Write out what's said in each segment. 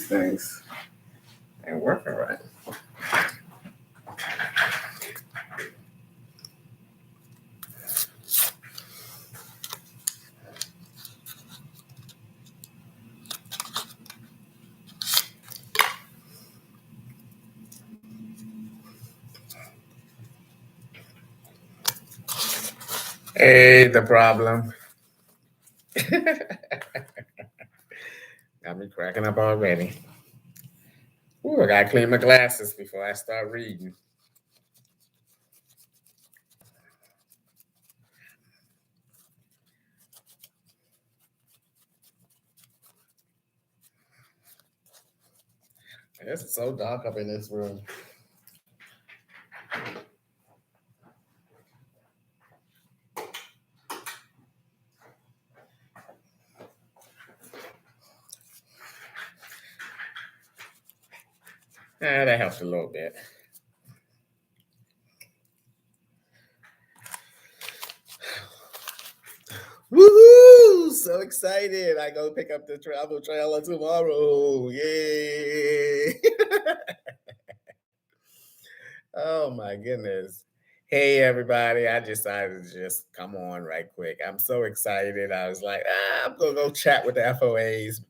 these things ain't working right. Hey, the problem. Got me cracking up already. Ooh, I gotta clean my glasses before I start reading. It's so dark up in this room. That helps a little bit. Woohoo! So excited. I go pick up the travel trailer tomorrow. Yay! Oh my goodness. Hey everybody, I decided to just come on right quick. I'm so excited. I was like, I'm gonna go chat with the FOAs,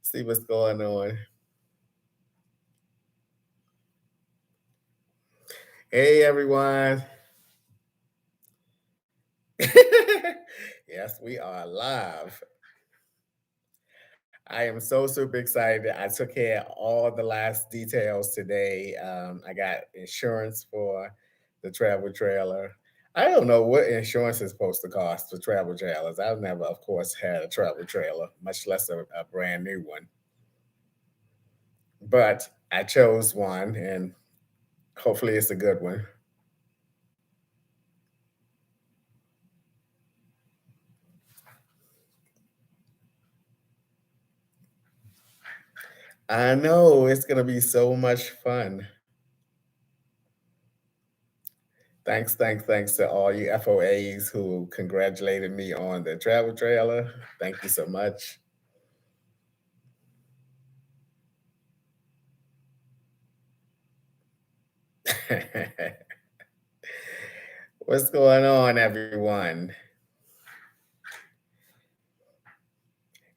see what's going on. Hey everyone. Yes, we are live. I am so super excited. I took care of all the last details today. I got insurance for the travel trailer. I don't know what insurance is supposed to cost for travel trailers. I've never, of course, had a travel trailer, much less a brand new one. But I chose one, and hopefully it's a good one. I know it's going to be so much fun. Thanks to all you FOAs who congratulated me on the travel trailer. Thank you so much. What's going on, everyone?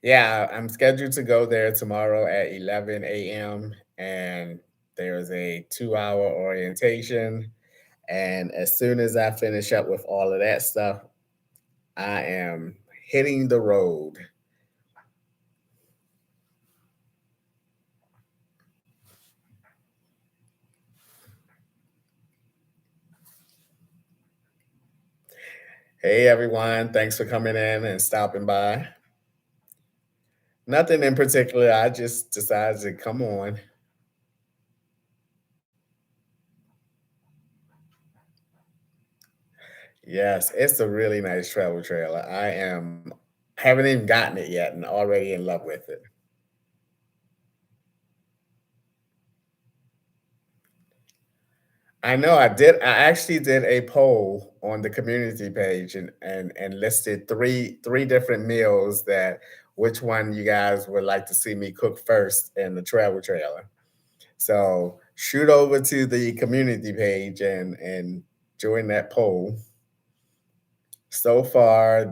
Yeah, I'm scheduled to go there tomorrow at 11 a.m. and there's a 2 hour orientation. And as soon as I finish up with all of that stuff, I am hitting the road. Hey, everyone. Thanks for coming in and stopping by. Nothing in particular. I just decided to come on. Yes, it's a really nice travel trailer. Haven't even gotten it yet and already in love with it. I know I actually did a poll on the community page and listed three different meals that which one you guys would like to see me cook first in the travel trailer. So shoot over to the community page and join that poll. So far,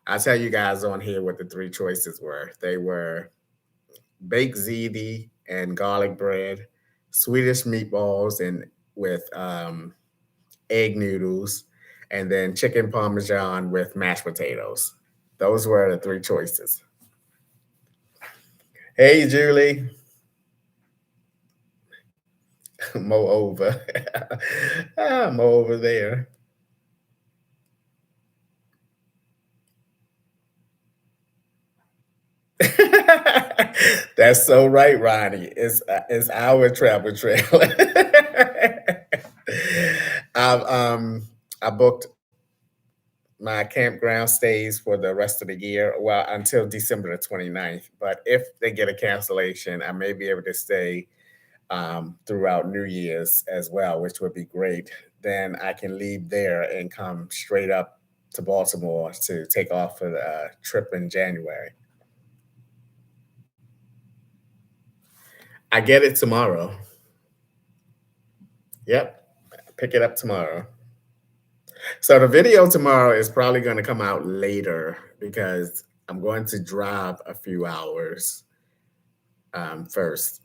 I'll tell you guys on here what the three choices were. They were baked ziti and garlic bread, Swedish meatballs and with egg noodles, and then chicken parmesan with mashed potatoes. Those were the three choices. Hey, Julie. Mo over. Mo over there. That's so right, Ronnie. It's our travel trailer. I've I booked my campground stays for the rest of the year, well, until December the 29th. But if they get a cancellation, I may be able to stay throughout New Year's as well, which would be great. Then I can leave there and come straight up to Baltimore to take off for the trip in January. I get it tomorrow. Yep, pick it up tomorrow. So the video tomorrow is probably going to come out later because I'm going to drive a few hours first,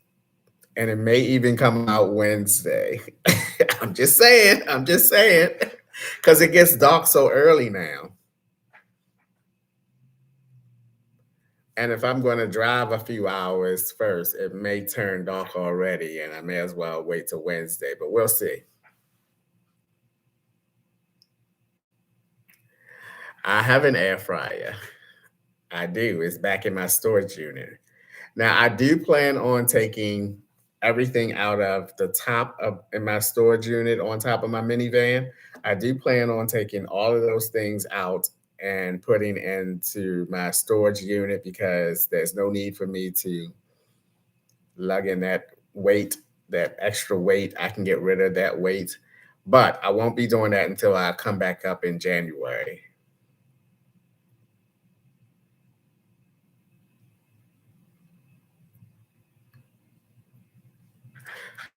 and it may even come out Wednesday. I'm just saying. I'm just saying, because it gets dark so early now. And if I'm going to drive a few hours first, it may turn dark already, and I may as well wait till Wednesday. But we'll see. I have an air fryer. I do. It's back in my storage unit. Now, I do plan on taking everything out of the top of in my storage unit on top of my minivan. I do plan on taking all of those things out and putting into my storage unit because there's no need for me to lug in that weight, that extra weight. I can get rid of that weight, but I won't be doing that until I come back up in January.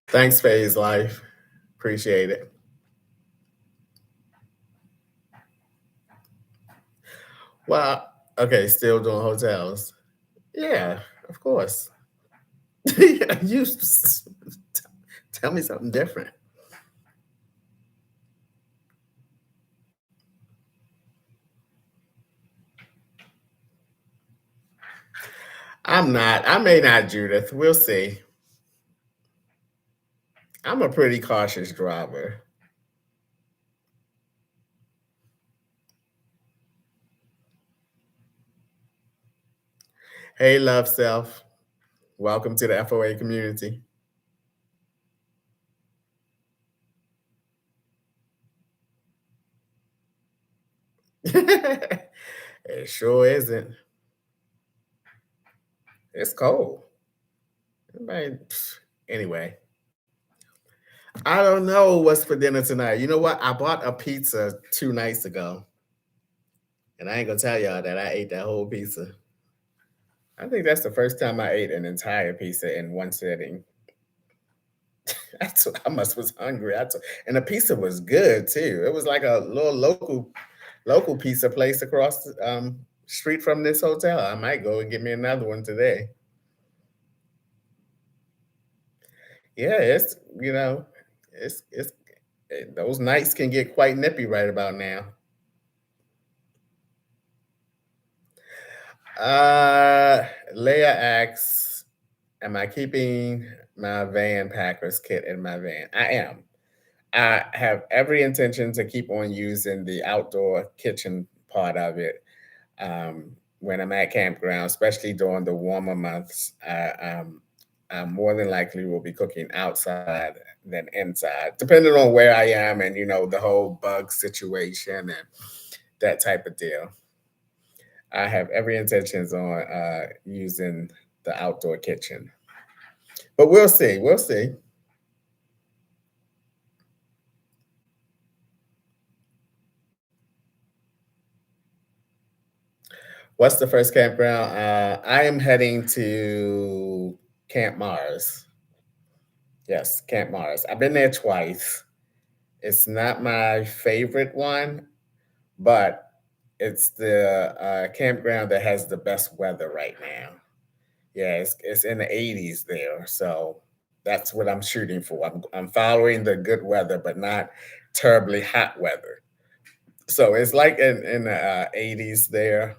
Thanks, Phase Life. Appreciate it. Well, okay, still doing hotels. Yeah, of course. You tell me something different. I'm not. I may not, Judith. We'll see. I'm a pretty cautious driver. Hey, love self. Welcome to the FOA community. It sure isn't. It's cold. Everybody- Anyway, I don't know what's for dinner tonight. You know what? I bought a pizza 2 nights ago, and I ain't gonna tell y'all that I ate that whole pizza. I think that's the first time I ate an entire pizza in one sitting. I must was hungry. And the pizza was good too. It was like a little local pizza place across the street from this hotel. I might go and get me another one today. Yeah, it's those nights can get quite nippy right about now. Leah asks, "Am I keeping my van packers kit in my van?" I am. I have every intention to keep on using the outdoor kitchen part of it when I'm at campground, especially during the warmer months. I more than likely will be cooking outside than inside, depending on where I am and the whole bug situation and that type of deal. I have every intentions on using the outdoor kitchen, but we'll see. We'll see. What's the first campground? I am heading to Camp Mars. Yes, Camp Mars. I've been there twice. It's not my favorite one, but it's the campground that has the best weather right now. Yeah, it's in the 80s there, so that's what I'm shooting for. I'm following the good weather, but not terribly hot weather. So it's like in the 80s there.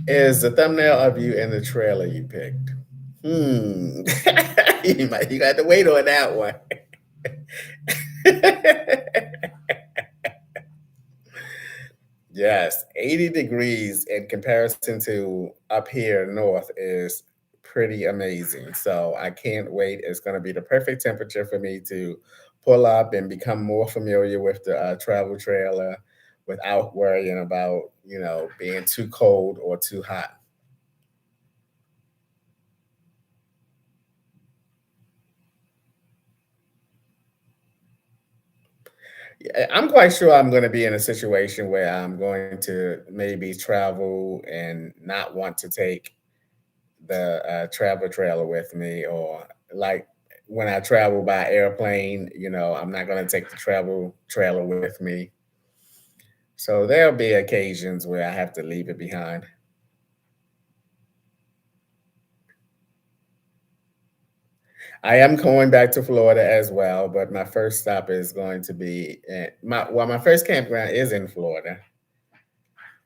Is the thumbnail of you in the trailer you picked? Hmm. You got to wait on that one. Yes, 80 degrees in comparison to up here north is pretty amazing. So I can't wait. It's going to be the perfect temperature for me to pull up and become more familiar with the travel trailer without worrying about, being too cold or too hot. Yeah, I'm quite sure I'm going to be in a situation where I'm going to maybe travel and not want to take the travel trailer with me, or like when I travel by airplane, I'm not going to take the travel trailer with me. So there'll be occasions where I have to leave it behind. I am going back to Florida as well, but my first stop is going to be my first campground is in Florida.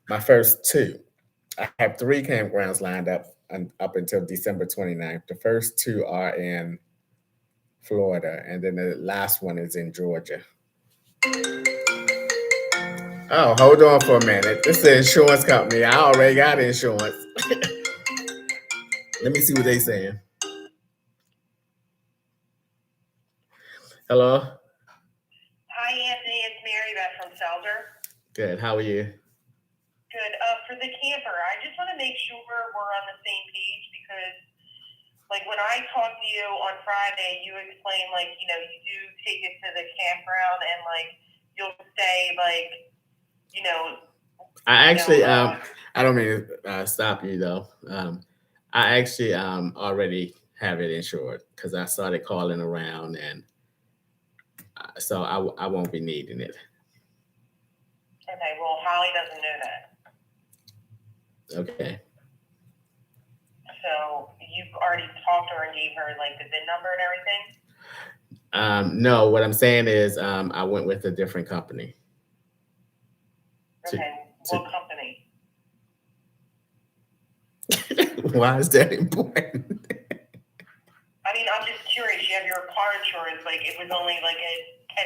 My first two. I have three campgrounds lined up up until December 29th. The first two are in Florida, and then the last one is in Georgia. Oh, hold on for a minute. This is the insurance company. I already got insurance. Let me see what they saying. Hello. Hi, Anthony. It's Mary Beth from Selder. Good. How are you? Good. For the camper, I just want to make sure we're on the same page because, like, when I talked to you on Friday, you explained, like, you do take it to the campground and, like, you'll stay, like, I actually, I don't mean to stop you though. I actually already have it insured because I started calling around, and so I won't be needing it. Okay. Well, Holly doesn't know that. Okay. So you've already talked to her and gave her, like, the VIN number and everything? No, what I'm saying is I went with a different company. Okay. What company? Why is that important? I mean, I'm just curious. You have your car insurance. Like, it was only like a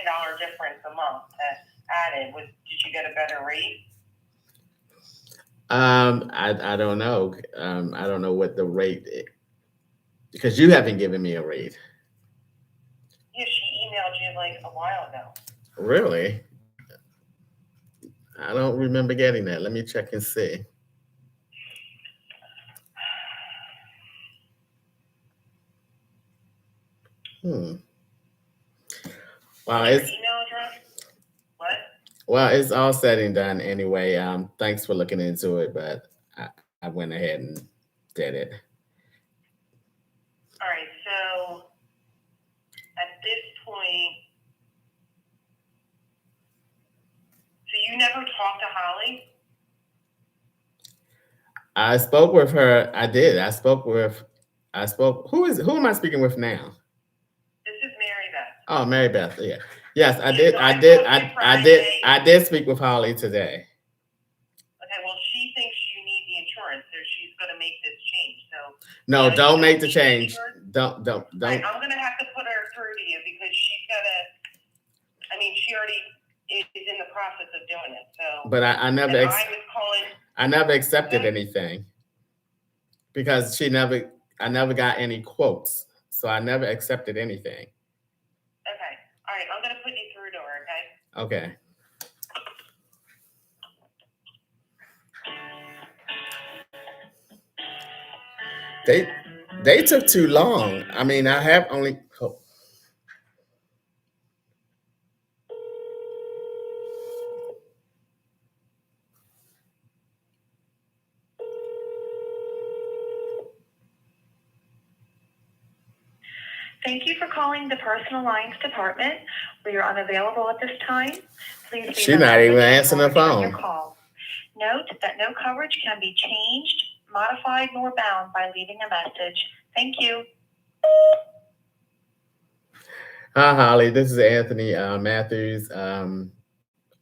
$10 difference a month added. Did you get a better rate? I don't know. I don't know what the rate is, because you haven't given me a rate. Yeah, she emailed you like a while ago. Really? I don't remember getting that. Let me check and see. Hmm. Wow, Your email address? What? Well, it's all said and done anyway. Thanks for looking into it, but I went ahead and did it. All right. So at this point, so you never talked to Holly? I spoke with her. I did. I spoke. Who am I speaking with now? This is Mary Beth. Oh, Mary Beth. Yeah. Yes, I Yeah, did. so I I did. spoke to I did. Friday. I did speak with Holly today. Okay. Well, she thinks you need the insurance, so she's going to make this change. So No, don't make the change. insurance? Don't. Right, I'm going to have to put her through to you because she's got to. I mean, she already is in the process of doing it. So, But I never. I was calling. I never accepted anything because I never got any quotes, so I never accepted anything. Okay. All right. I'm going to put you through to her. Okay. Okay. They took too long. I mean, I have only. Oh. Thank you for calling the Personal Lines Department. We are unavailable at this time. Please She's not even answering the phone. Your call. Note that no coverage can be changed, modified, nor bound by leaving a message. Thank you. Hi, Holly. This is Anthony Matthews.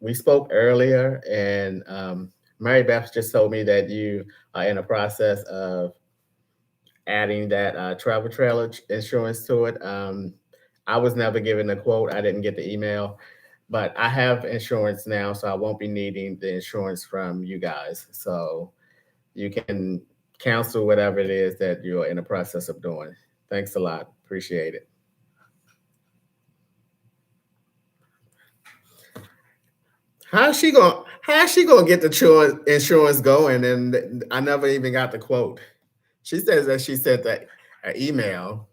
We spoke earlier, and Mary Beth just told me that you are in the process of adding that travel trailer insurance to it. I was never given a quote. I didn't get the email, but I have insurance now, so I won't be needing the insurance from you guys. So you can cancel whatever it is that you're in the process of doing. Thanks a lot. Appreciate it. How's she gonna get the insurance going? And I never even got the quote. She says that she sent that email.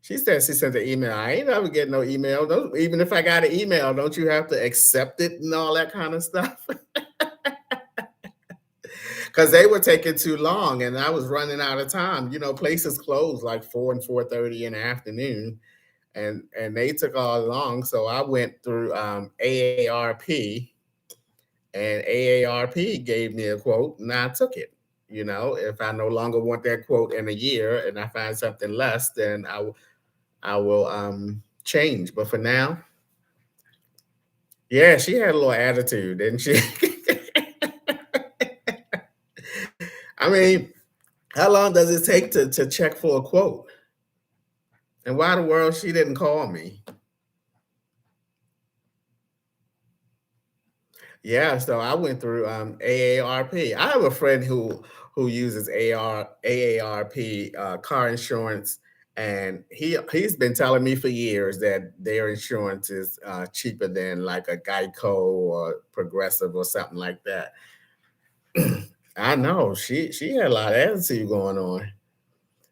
She said she sent an email. I ain't never get no email. Don't, even if I got an email, don't you have to accept it and all that kind of stuff? Because they were taking too long, and I was running out of time. You know, places closed like 4 and 4:30 in the afternoon, and they took all long. So I went through AARP, and AARP gave me a quote, and I took it. You know, if I no longer want that quote in a year, and I find something less, then I will change. But for now, yeah, she had a little attitude, didn't she? I mean, how long does it take to check for a quote? And why the world she didn't call me? Yeah, so I went through AARP. I have a friend who uses AARP car insurance, and he's been telling me for years that their insurance is cheaper than like a Geico or Progressive or something like that. I know she had a lot of attitude going on.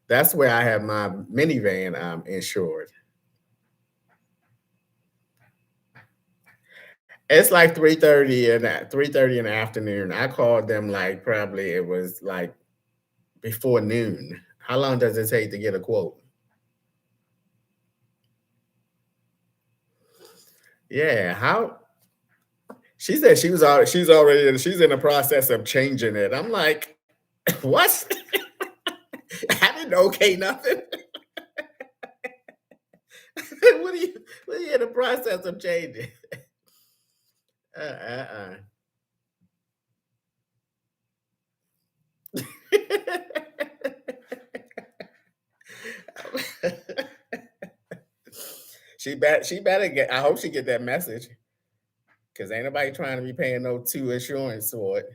That's where I have my minivan insured. It's like 3:30 in the afternoon. I called them like probably it was like before noon. How long does it take to get a quote? Yeah, how she said she's in the process of changing it. I'm like, what? I didn't okay nothing. What are you in the process of changing? Uh. She better get. I hope she get that message because ain't nobody trying to be paying no two insurance for it.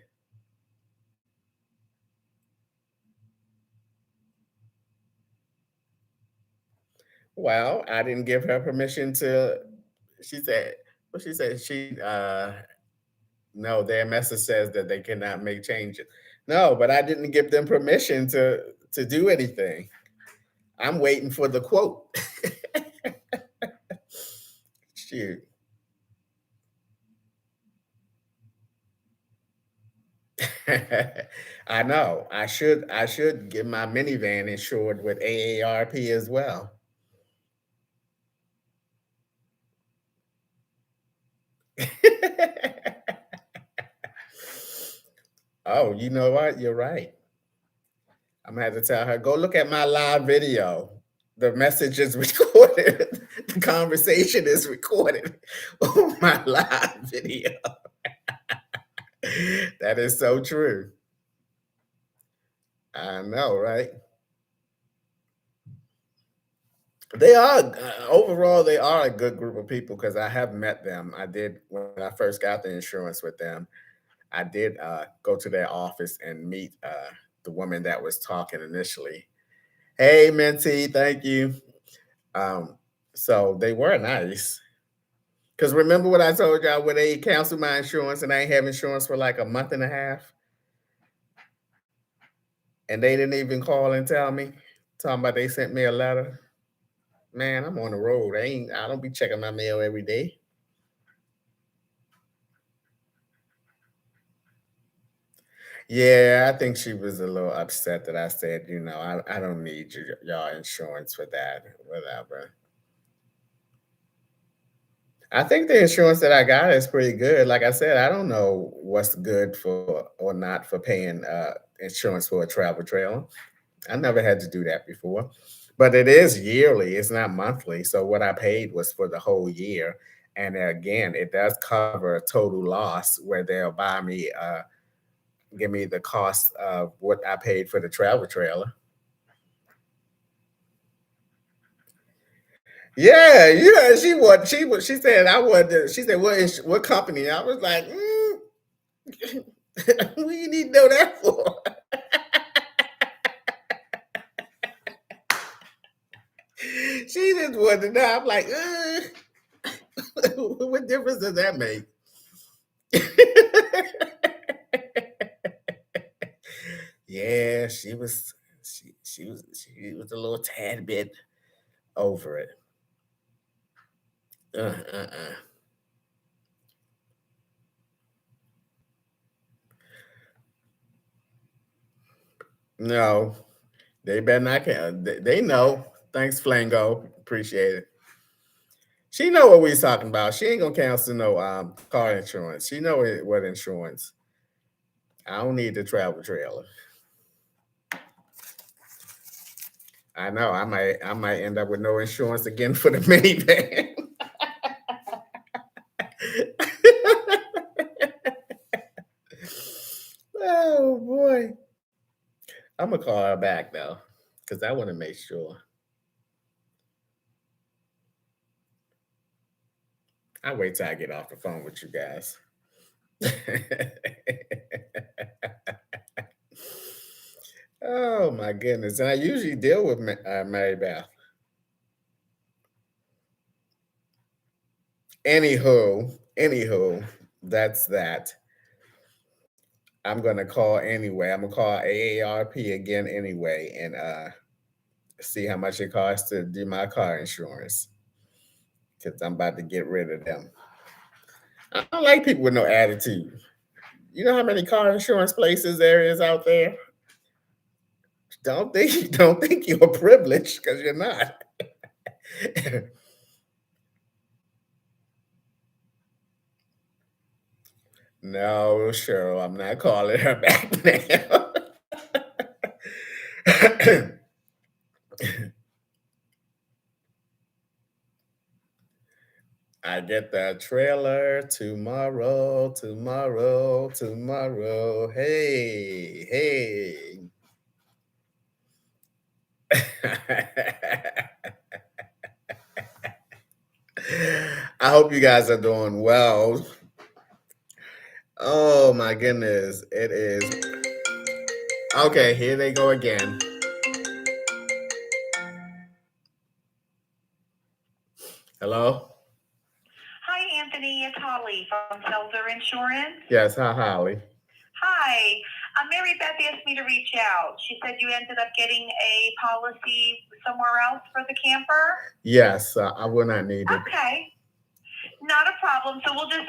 Well, I didn't give her permission to. She said, what she said. No, their message says that they cannot make changes. No, but I didn't give them permission to do anything. I'm waiting for the quote. Shoot. I know. I should get my minivan insured with AARP as well. Oh, you know what? You're right. I'm gonna have to tell her, go look at my live video. The message is recorded. The conversation is recorded on my live video. That is so true. I know, right? They are overall they are a good group of people because I have met them. I did when I first got the insurance with them. I did go to their office and meet the woman that was talking initially. Hey, Minty, thank you. Um, so they were nice. Because remember what I told y'all when they canceled my insurance and I ain't have insurance for like a month and a half, and they didn't even call and tell me, talking about they sent me a letter. Man, I'm on the road. I don't be checking my mail every day. Yeah, I think she was a little upset that I said, I don't need y'all insurance for that, whatever. I think the insurance that I got is pretty good. Like I said, I don't know what's good for or not for paying insurance for a travel trailer. I never had to do that before. But it is yearly, it's not monthly. So what I paid was for the whole year. And again, it does cover a total loss where they'll give me the cost of what I paid for the travel trailer. Yeah, yeah, she said I wanted she said what company? I was like, what do you need to know that for? She just wanted to know. I'm like, what difference does that make? Yeah, she was a little tad bit over it. Uh, uh, uh. No, they better not. They know. Thanks, Flango. Appreciate it. She know what we talking about. She ain't gonna cancel no car insurance. She know what insurance. I don't need the travel trailer. I know. I might end up with no insurance again for the minivan. Oh boy. I'm gonna call her back though, because I want to make sure. I'll wait till I get off the phone with you guys. Oh my goodness. And I usually deal with Mary Beth. Anywho, that's that. I'm gonna call anyway. I'm gonna call AARP again anyway and see how much it costs to do my car insurance. Because I'm about to get rid of them. I don't like people with no attitude. You know how many car insurance places there is out there? Don't think you're privileged because you're not. No, Cheryl, I'm not calling her back now. I get the trailer tomorrow. Hey, hey. I hope you guys are doing well. Oh my goodness, it is. Okay, here they go again. Hello? Hi, Anthony. It's Holly from Seltzer Insurance. Yes, hi, Holly. Hi. Mary Beth asked me to reach out. She said you ended up getting a policy somewhere else for the camper. Yes, I will not need it. Okay. Not a problem. So we'll just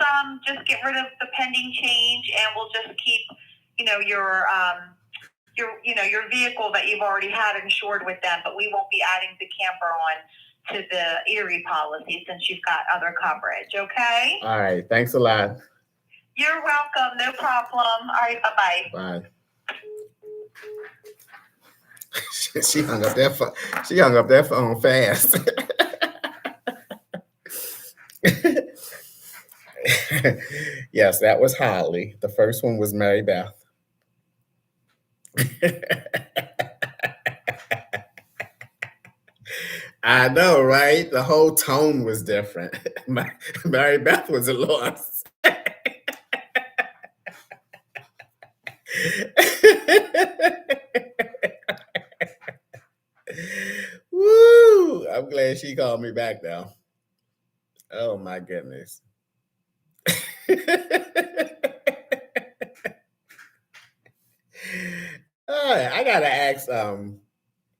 get rid of the pending change, and we'll just keep, your vehicle that you've already had insured with them, but we won't be adding the camper on to the Erie policy since you've got other coverage. Okay. All right. Thanks a lot. You're welcome. No problem. All right. Bye-bye. Bye. She hung up that phone. She hung up that phone fast. Yes, that was Holly. The first one was Mary Beth. I know, right? The whole tone was different. Mary Beth was a loss. Woo! I'm glad she called me back now. Oh my goodness. All right, I gotta ask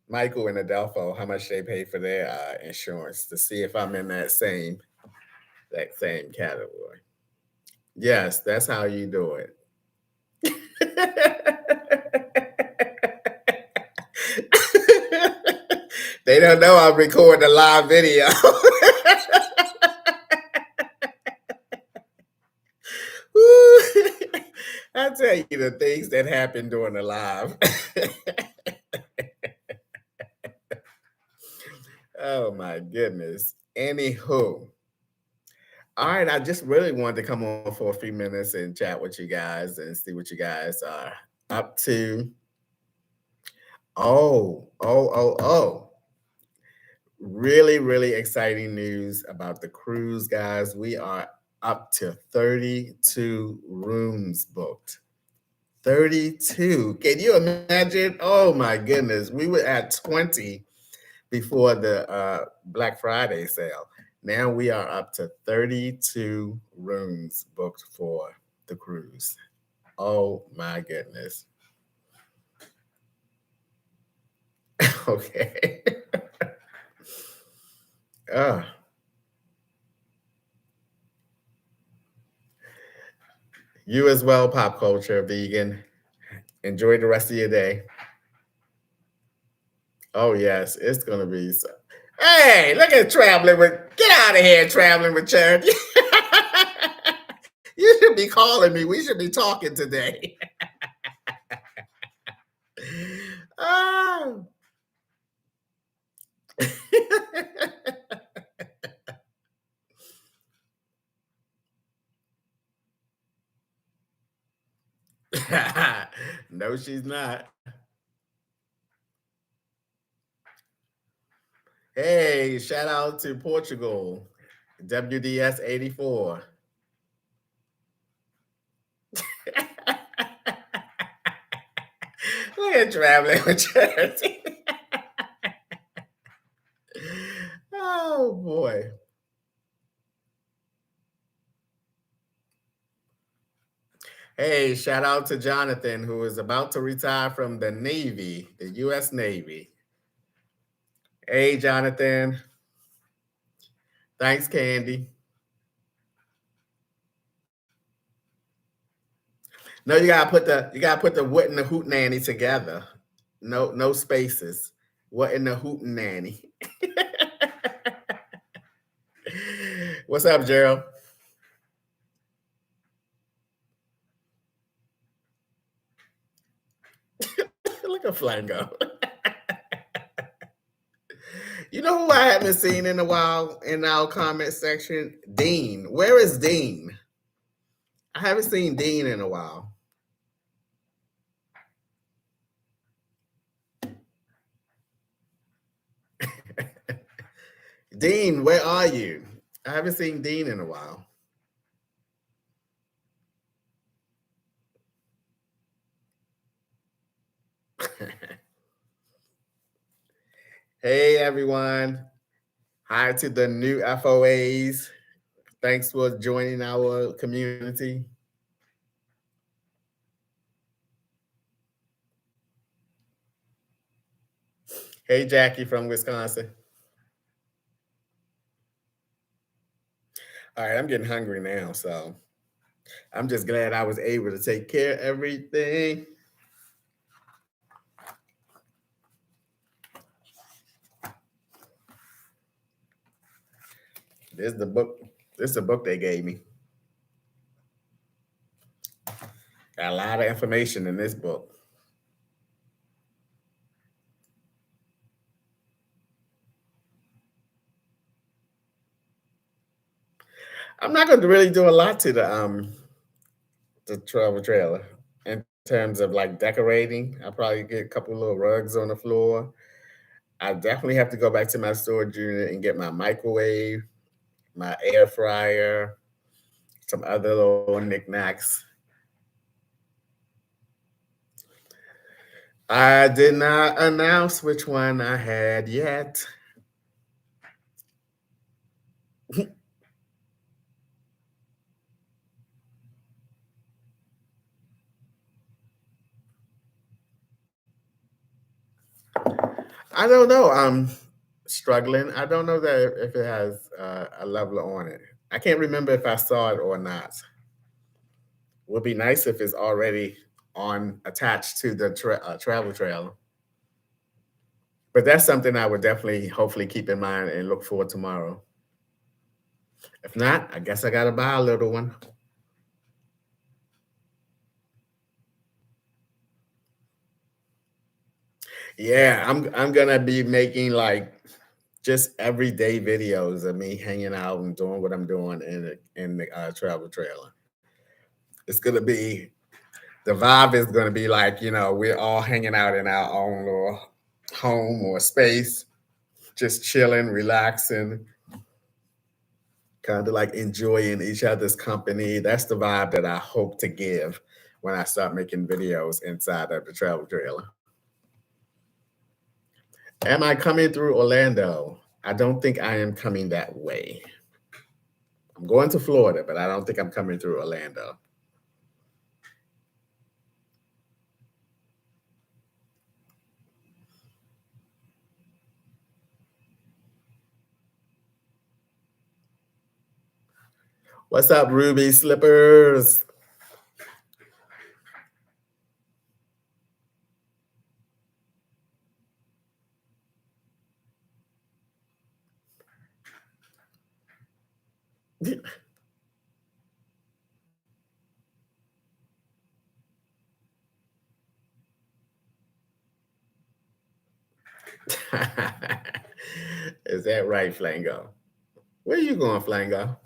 Michael and Adelpho how much they pay for their insurance to see if I'm in that same category. Yes, that's how you do it. They don't know I'm recording a live video. I tell you the things that happen during the live. Oh my goodness. Anywho. All right, I just really wanted to come on for a few minutes and chat with you guys and see what you guys are up to. Oh. Really, really exciting news about the cruise, guys. We are up to 32 rooms booked. 32. Can you imagine? Oh my goodness. We were at 20 before the Black Friday sale. Now we are up to 32 rooms booked for the cruise. Oh my goodness. Okay. Ah, you as well, pop culture vegan. Enjoy the rest of your day. Oh yes, it's gonna be. So. Hey, look at traveling with. Get out of here, traveling with charity. You should be calling me. We should be talking today. Oh. No, she's not. Hey, shout out to Portugal, WDS 84. Look at traveling with charity. Oh boy. Hey, shout out to Jonathan, who is about to retire from the Navy, the US Navy. Hey, Jonathan. Thanks, Candy. No, you gotta put the what and the hoot nanny together. No spaces. What in the hoot nanny? What's up, Gerald? Look at Flango. You know who I haven't seen in a while in our comment section? Dean. Where is Dean? I haven't seen Dean in a while. Dean, where are you? I haven't seen Dean in a while. Hey, everyone. Hi to the new FOAs. Thanks for joining our community. Hey, Jackie from Wisconsin. All right, I'm getting hungry now, so I'm just glad I was able to take care of everything. This is the book. This is the book they gave me. Got a lot of information in this book. I'm not going to really do a lot to the travel trailer in terms of like decorating. I'll probably get a couple little rugs on the floor. I definitely have to go back to my storage unit and get my microwave, my air fryer, some other little knickknacks. I did not announce which one I had yet. I don't know. I'm struggling. I don't know that if it has a leveler on it. I can't remember if I saw it or not. Would be nice if it's already on attached to the travel trailer. But that's something I would definitely, hopefully, keep in mind and look for tomorrow. If not, I guess I gotta buy a little one. Yeah, I'm gonna be making like just everyday videos of me hanging out and doing what I'm doing in the travel trailer. It's gonna be the vibe is gonna be like we're all hanging out in our own little home or space, just chilling, relaxing, kind of like enjoying each other's company. That's the vibe that I hope to give when I start making videos inside of the travel trailer. Am I coming through Orlando? I don't think I am coming that way. I'm going to Florida, but I don't think I'm coming through Orlando. What's up, Ruby Slippers? Is that right, Flango? Where you going, Flango?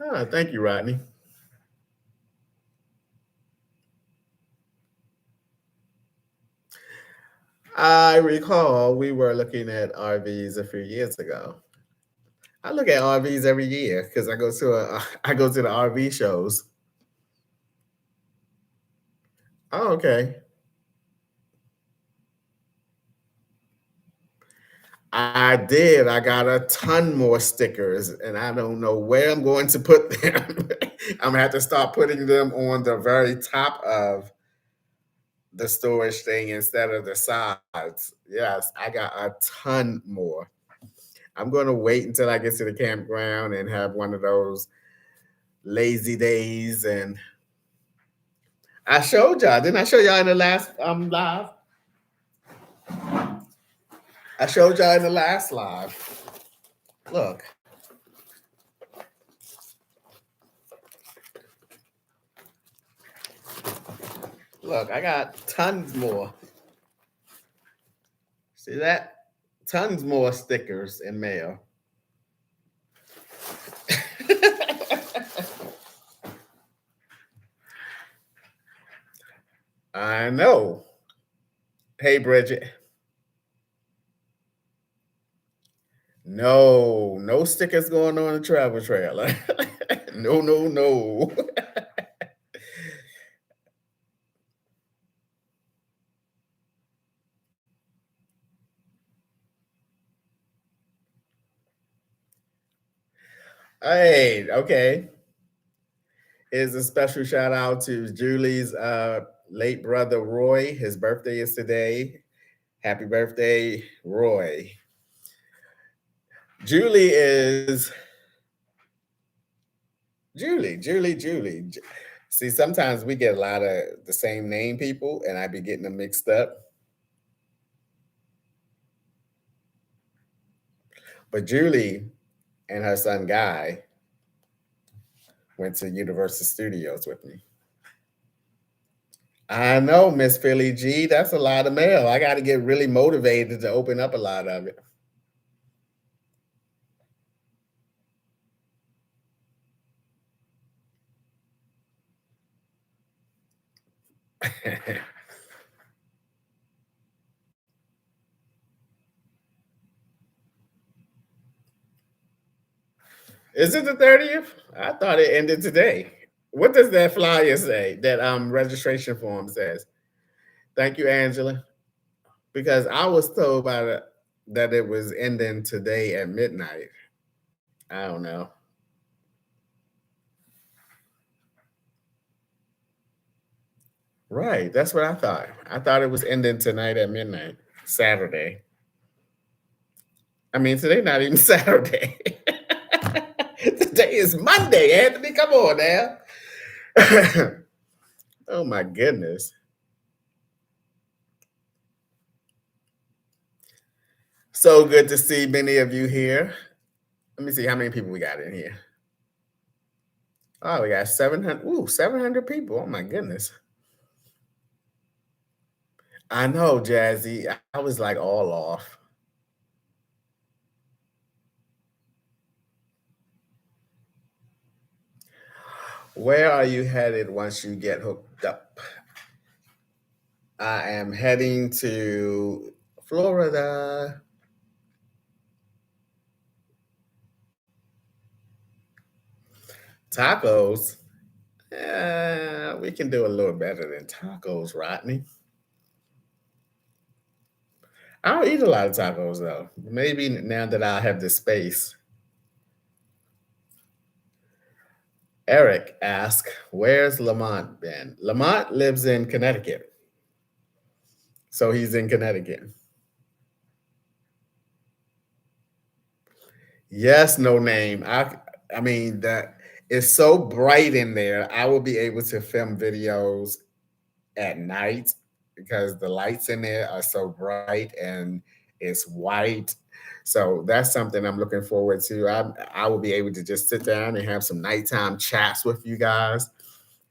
Oh, thank you, Rodney. I recall we were looking at RVs a few years ago. I look at RVs every year because I go to I go to the RV shows. Oh, okay. I did. I got a ton more stickers, and I don't know where I'm going to put them. I'm gonna have to start putting them on the very top of the storage thing instead of the sides. Yes, I got a ton more. I'm gonna wait until I get to the campground and have one of those lazy days. And I showed y'all, didn't I show y'all in the last live? I showed y'all in the last live. Look, look, I got tons more. See that? Tons more stickers and mail. I know. Hey, Bridget. No, no stickers going on the travel trailer. No, no, no. Hey, okay. Here's a special shout out to Julie's late brother Roy. His birthday is today. Happy birthday, Roy. Julie is Julie. See, sometimes we get a lot of the same name people, and I be getting them mixed up. But Julie and her son Guy went to Universal Studios with me. I know, Miss Philly G. That's a lot of mail. I got to get really motivated to open up a lot of it. Is it the 30th? I thought it ended today. What does that flyer say? That registration form says. Thank you, Angela. Because I was told by that it was ending today at midnight. I don't know. Right, that's what I thought. I thought it was ending tonight at midnight, Saturday. I mean, today not even Saturday. Today is Monday, Anthony. Come on now. Oh my goodness. So good to see many of you here. Let me see how many people we got in here. Oh, we got 700. Ooh, 700 people. Oh my goodness. I know, Jazzy. I was like all off. Where are you headed once you get hooked up? I am heading to Florida. Tacos. We can do a little better than tacos, Rodney. I don't eat a lot of tacos though. Maybe now that I have the space. Eric asked, "Where's Lamont been?" Lamont lives in Connecticut. So he's in Connecticut. Yes, no name. I mean that it's so bright in there. I will be able to film videos at night because the lights in there are so bright and it's white. So that's something I'm looking forward to. I will be able to just sit down and have some nighttime chats with you guys.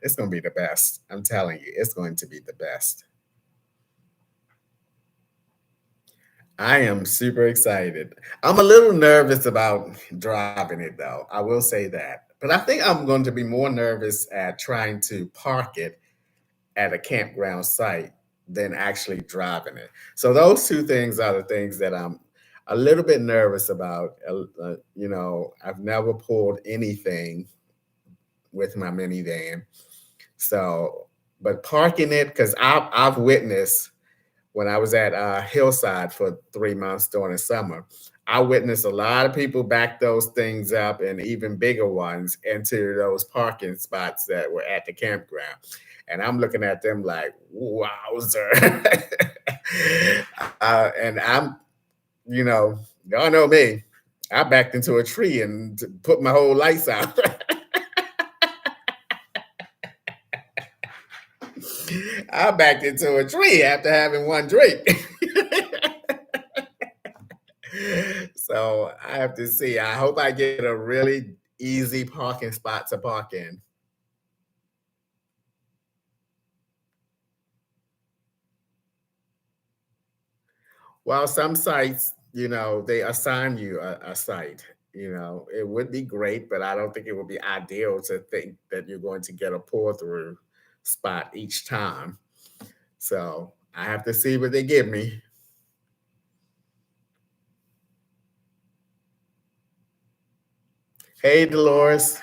It's going to be the best. I'm telling you, it's going to be the best. I am super excited. I'm a little nervous about driving it though. I will say that. But I think I'm going to be more nervous at trying to park it at a campground site than actually driving it. So those two things are the things that I'm a little bit nervous about. I've never pulled anything with my minivan. So, but parking it because I've witnessed when I was at Hillside for 3 months during the summer. I witnessed a lot of people back those things up and even bigger ones into those parking spots that were at the campground. And I'm looking at them like, wowzer. And y'all know me. I backed into a tree and put my whole lights out. I backed into a tree after having one drink. So I have to see. I hope I get a really easy parking spot to park in. Well, some sites, they assign you a site. It would be great, but I don't think it would be ideal to think that you're going to get a pull through spot each time. So I have to see what they give me. Hey, Dolores.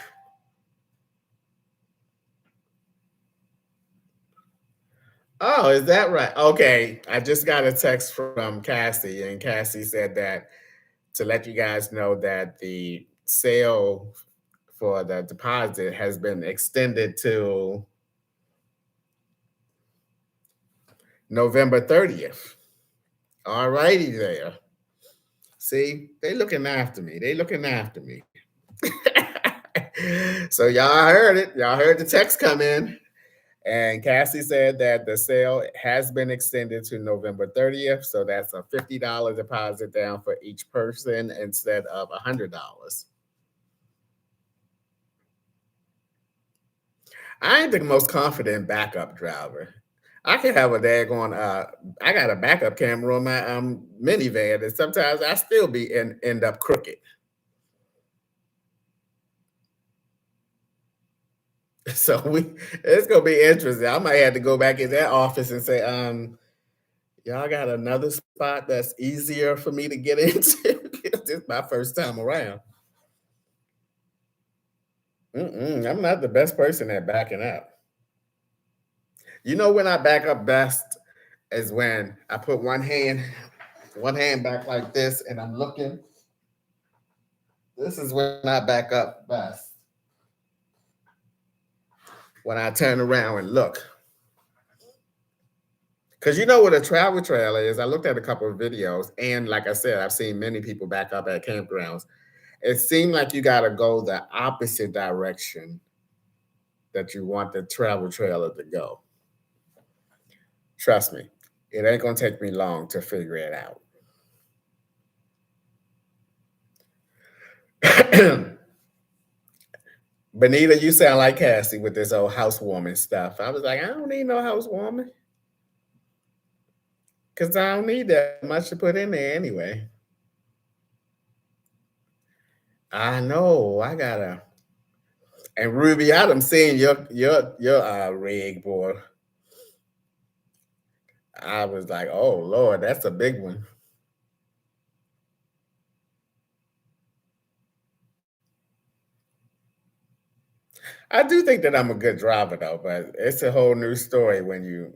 Oh, is that right? Okay. I just got a text from Cassie, and Cassie said that to let you guys know that the sale for the deposit has been extended to November 30th. All righty there. See, they looking after me. They looking after me. So y'all heard it. Y'all heard the text come in. And Cassie said that the sale has been extended to November 30th. So that's a $50 deposit down for each person instead of $100. I ain't the most confident backup driver. I can have a daggone I got a backup camera on my minivan, and sometimes I still end up crooked. So it's gonna be interesting. I might have to go back in that office and say, y'all got another spot that's easier for me to get into. This is my first time around. I'm not the best person at backing up. You know when I back up best is when I put one hand back like this, and I'm looking. This is when I back up best. When I turn around and look. Because you know what a travel trailer is. I looked at a couple of videos, and like I said, I've seen many people back up at campgrounds. It seemed like you got to go the opposite direction that you want the travel trailer to go. Trust me, it ain't going to take me long to figure it out. Benita, you sound like Cassie with this old housewarming stuff. I was like, I don't need no housewarming because I don't need that much to put in there anyway. I know. I gotta. And Ruby, I done seen your rig, boy. I was like, oh Lord, that's a big one. I do think that I'm a good driver though, but it's a whole new story when you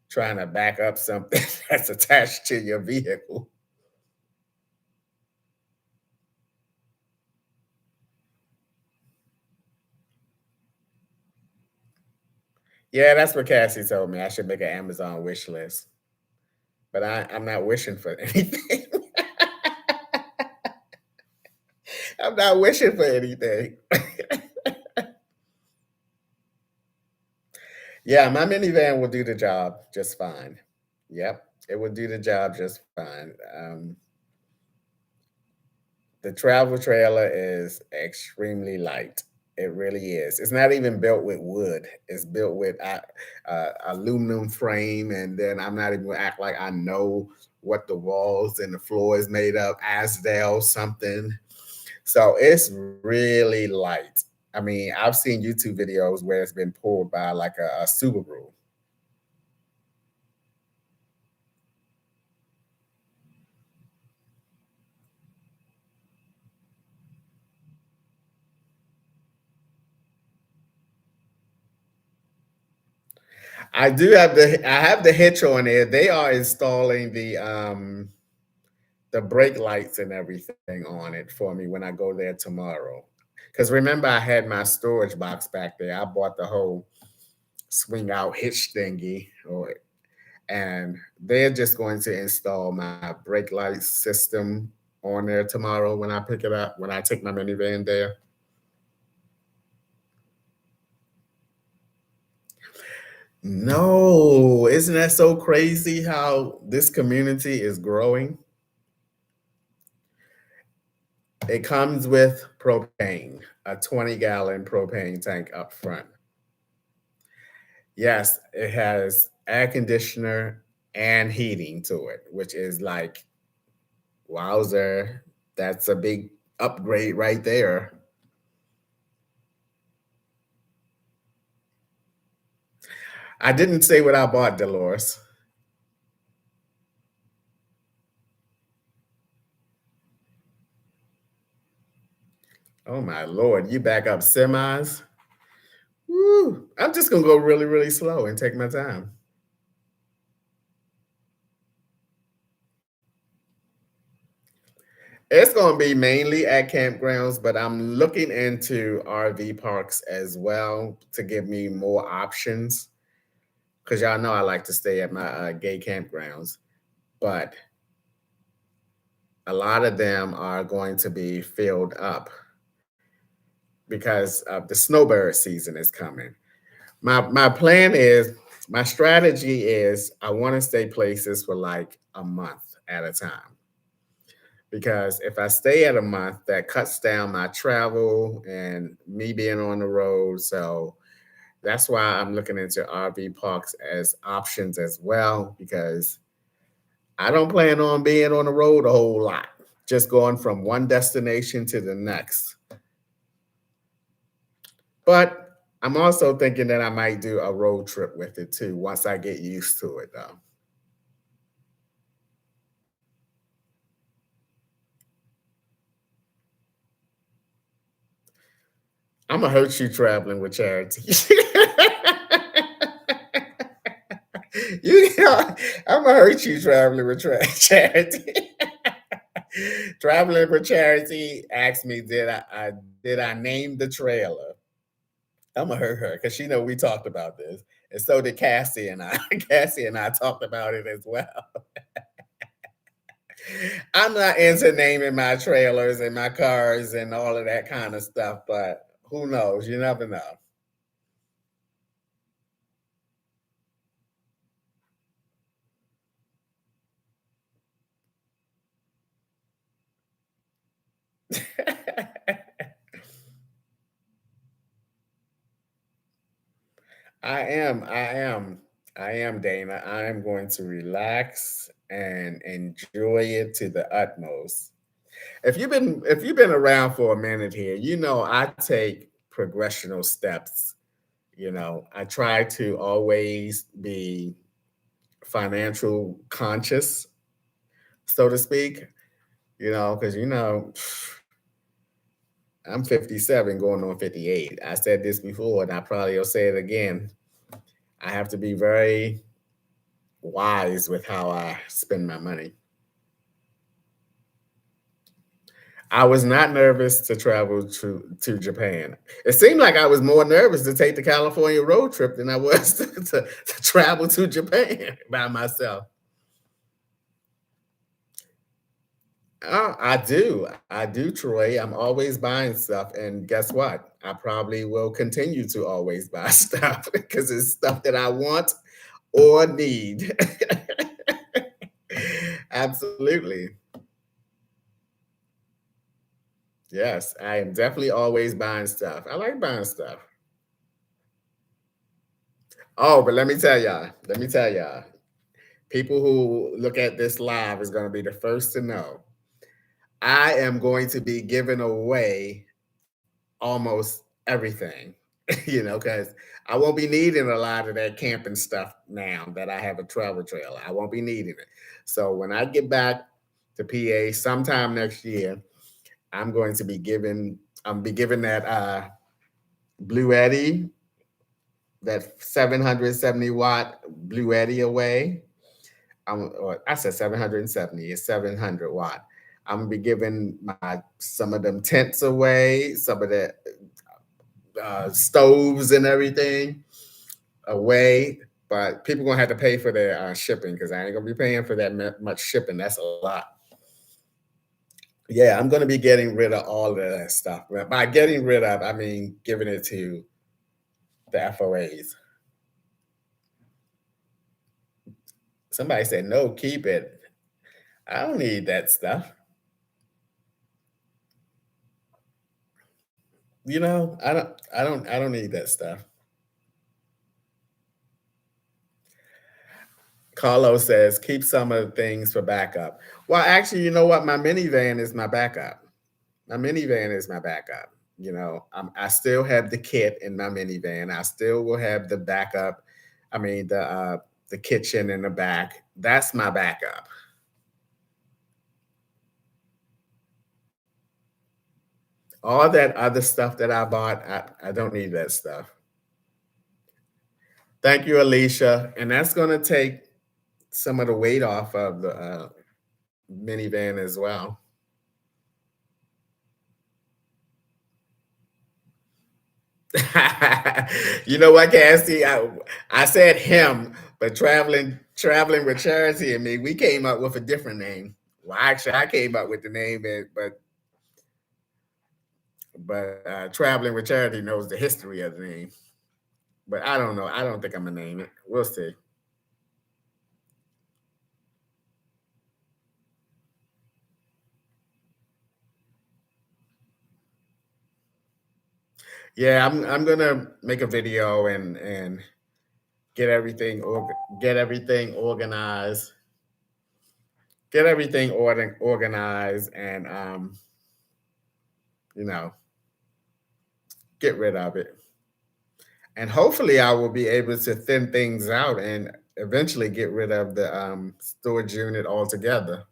trying to back up something that's attached to your vehicle. Yeah, that's what Cassie told me. I should make an Amazon wish list. but I'm not wishing for anything. I'm not wishing for anything. Yeah, my minivan will do the job just fine. Yep, it will do the job just fine. The travel trailer is extremely light. It really is. It's not even built with wood. It's built with aluminum frame, and then I'm not even gonna act like I know what the walls and the floor is made of. Asdale something. So it's really light. I mean, I've seen YouTube videos where it's been pulled by like a Subaru. I have the hitch on there. They are installing the brake lights and everything on it for me when I go there tomorrow. Because remember, I had my storage box back there. I bought the whole swing out hitch thingy, and they're just going to install my brake light system on there tomorrow when I pick it up, when I take my minivan there. No, isn't that so crazy how this community is growing? It comes with propane, a 20-gallon propane tank up front. Yes, it has air conditioner and heating to it, which is like, wowzer, that's a big upgrade right there. I didn't say what I bought, Dolores. Oh my Lord, you back up semis? Woo. I'm just gonna go really, really slow and take my time. It's gonna be mainly at campgrounds, but I'm looking into RV parks as well to give me more options. Cause y'all know I like to stay at my gay campgrounds, but a lot of them are going to be filled up because the snowbird season is coming. My plan is my strategy is I want to stay places for like a month at a time because if I stay at a month, that cuts down my travel and me being on the road. So that's why I'm looking into RV parks as options as well because I don't plan on being on the road a whole lot, just going from one destination to the next. But I'm also thinking that I might do a road trip with it too once I get used to it, though. I'm gonna hurt you traveling with charity. you know, I'm gonna hurt you traveling with charity. Traveling with charity asked me, did I name the trailer? I'm gonna hurt her because she know we talked about this, and so did Cassie and I. Cassie and I talked about it as well. I'm not into naming my trailers and my cars and all of that kind of stuff, but who knows? You never know. I am, I am, I am, Dana. I am going to relax and enjoy it to the utmost. If you've been around for a minute here, you know I take progressional steps. I try to always be financial conscious, so to speak, because I'm 57 going on 58. I said this before and I probably will say it again. I have to be very wise with how I spend my money. I was not nervous to travel to Japan. It seemed like I was more nervous to take the California road trip than I was to travel to Japan by myself. I do, Troy. I'm always buying stuff, and guess what? I probably will continue to always buy stuff because it's stuff that I want or need. Absolutely. Yes, I am definitely always buying stuff. I like buying stuff. Oh, but let me tell y'all, people who look at this live is going to be the first to know. I am going to be giving away almost everything, because I won't be needing a lot of that camping stuff now that I have a travel trailer. I won't be needing it. So when I get back to PA sometime next year, I'm going to be giving that Blue Eddy, that 770-watt Blue Eddy away. Or I said 770, it's 700-watt. I'm gonna be giving some of them tents away, some of the stoves and everything away. But people gonna have to pay for their shipping because I ain't gonna be paying for that much shipping. That's a lot. Yeah, I'm gonna be getting rid of all of that stuff. But by getting rid of, I mean giving it to the FOAs. Somebody said no, keep it. I don't need that stuff. I don't need that stuff. Carlos says keep some of the things for backup. Well, actually, you know what? My minivan is my backup. My minivan is my backup. I still have the kit in my minivan. I still will have the backup. I mean, the kitchen in the back. That's my backup. All that other stuff that I bought, I don't need that stuff. Thank you, Alicia. And that's going to take some of the weight off of the minivan as well. You know what, Cassie? I said him, but traveling with Charity and me, we came up with a different name. Well, actually, I came up with the name, but traveling with Charity knows the history of the name. But I don't know. I don't think I'm gonna name it. We'll see. Yeah, I'm gonna make a video and get everything get everything organized, organized, and you know get rid of it. And hopefully, I will be able to thin things out and eventually get rid of the storage unit altogether.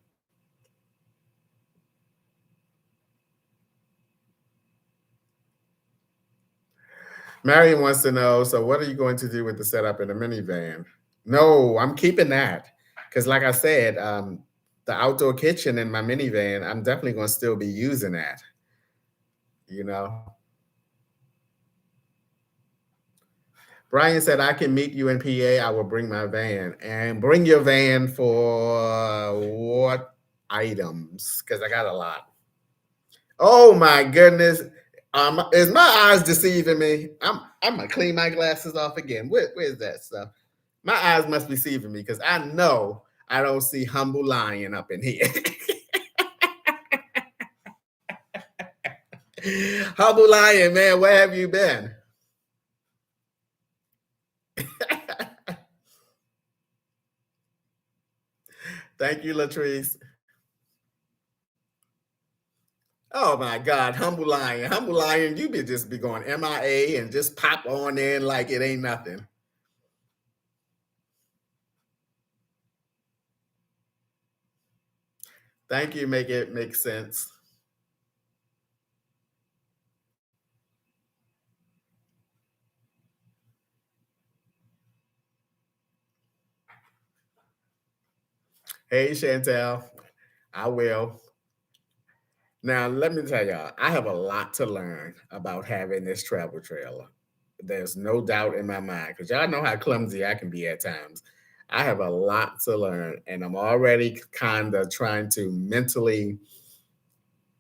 Marion wants to know, so what are you going to do with the setup in the minivan? No, I'm keeping that because, like I said, the outdoor kitchen in my minivan, I'm definitely going to still be using that. You know, Brian said I can meet you in PA. I will bring my van and bring your van for what items? Because I got a lot. Oh my goodness. Is my eyes deceiving me? I'm gonna clean my glasses off again. Where's that stuff? My eyes must be deceiving me because I know I don't see humble lion up in here. Humble lion, man, where have you been? Thank you, Latrice. Oh my God, humble lion, you be just be going MIA and just pop on in like it ain't nothing. Thank you, make it make sense. Hey, Chantel, I will. Now, let me tell y'all, I have a lot to learn about having this travel trailer. There's no doubt in my mind because y'all know how clumsy I can be at times. I have a lot to learn, and I'm already kind of trying to mentally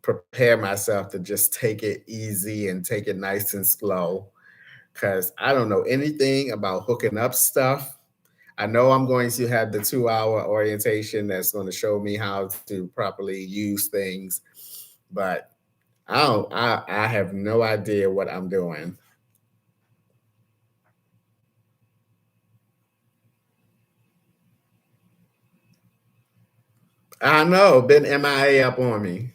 prepare myself to just take it easy and take it nice and slow because I don't know anything about hooking up stuff. I know I'm going to have the 2 hour orientation that's going to show me how to properly use things, but I have no idea what I'm doing. I know, been MIA up on me.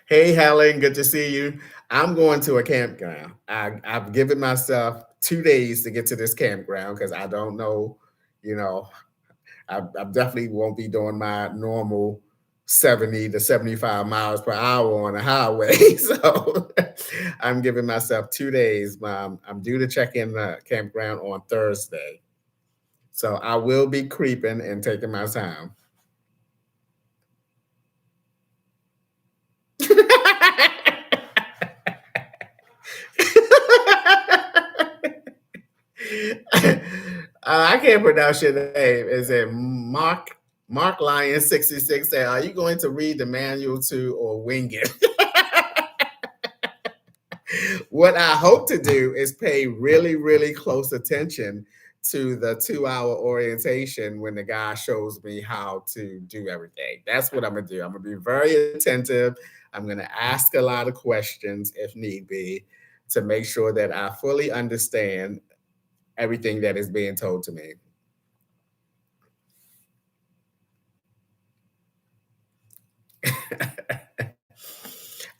Hey, Helen, good to see you. I'm going to a campground. I've given myself 2 days to get to this campground because I don't know, you know, I definitely won't be doing my normal 70 to 75 miles per hour on the highway. So I'm giving myself 2 days. I'm due to check in the campground on Thursday. So I will be creeping and taking my time. I can't pronounce your name. Is it Mark Lion 66? Say, are you going to read the manual too or wing it? What I hope to do is pay really, really close attention to the 2 hour orientation when the guy shows me how to do everything. That's what I'm gonna do. I'm gonna be very attentive. I'm gonna ask a lot of questions if need be to make sure that I fully understand everything that is being told to me.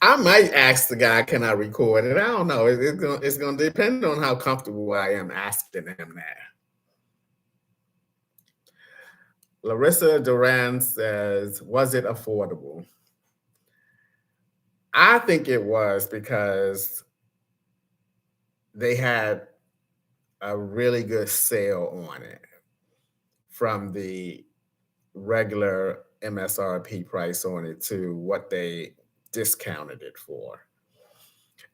I might ask the guy, "Can I record it?" I don't know. It's gonna depend on how comfortable I am asking him that. Larissa Duran says, "Was it affordable?" I think it was because they had a really good sale on it from the regular MSRP price on it to what they discounted it for.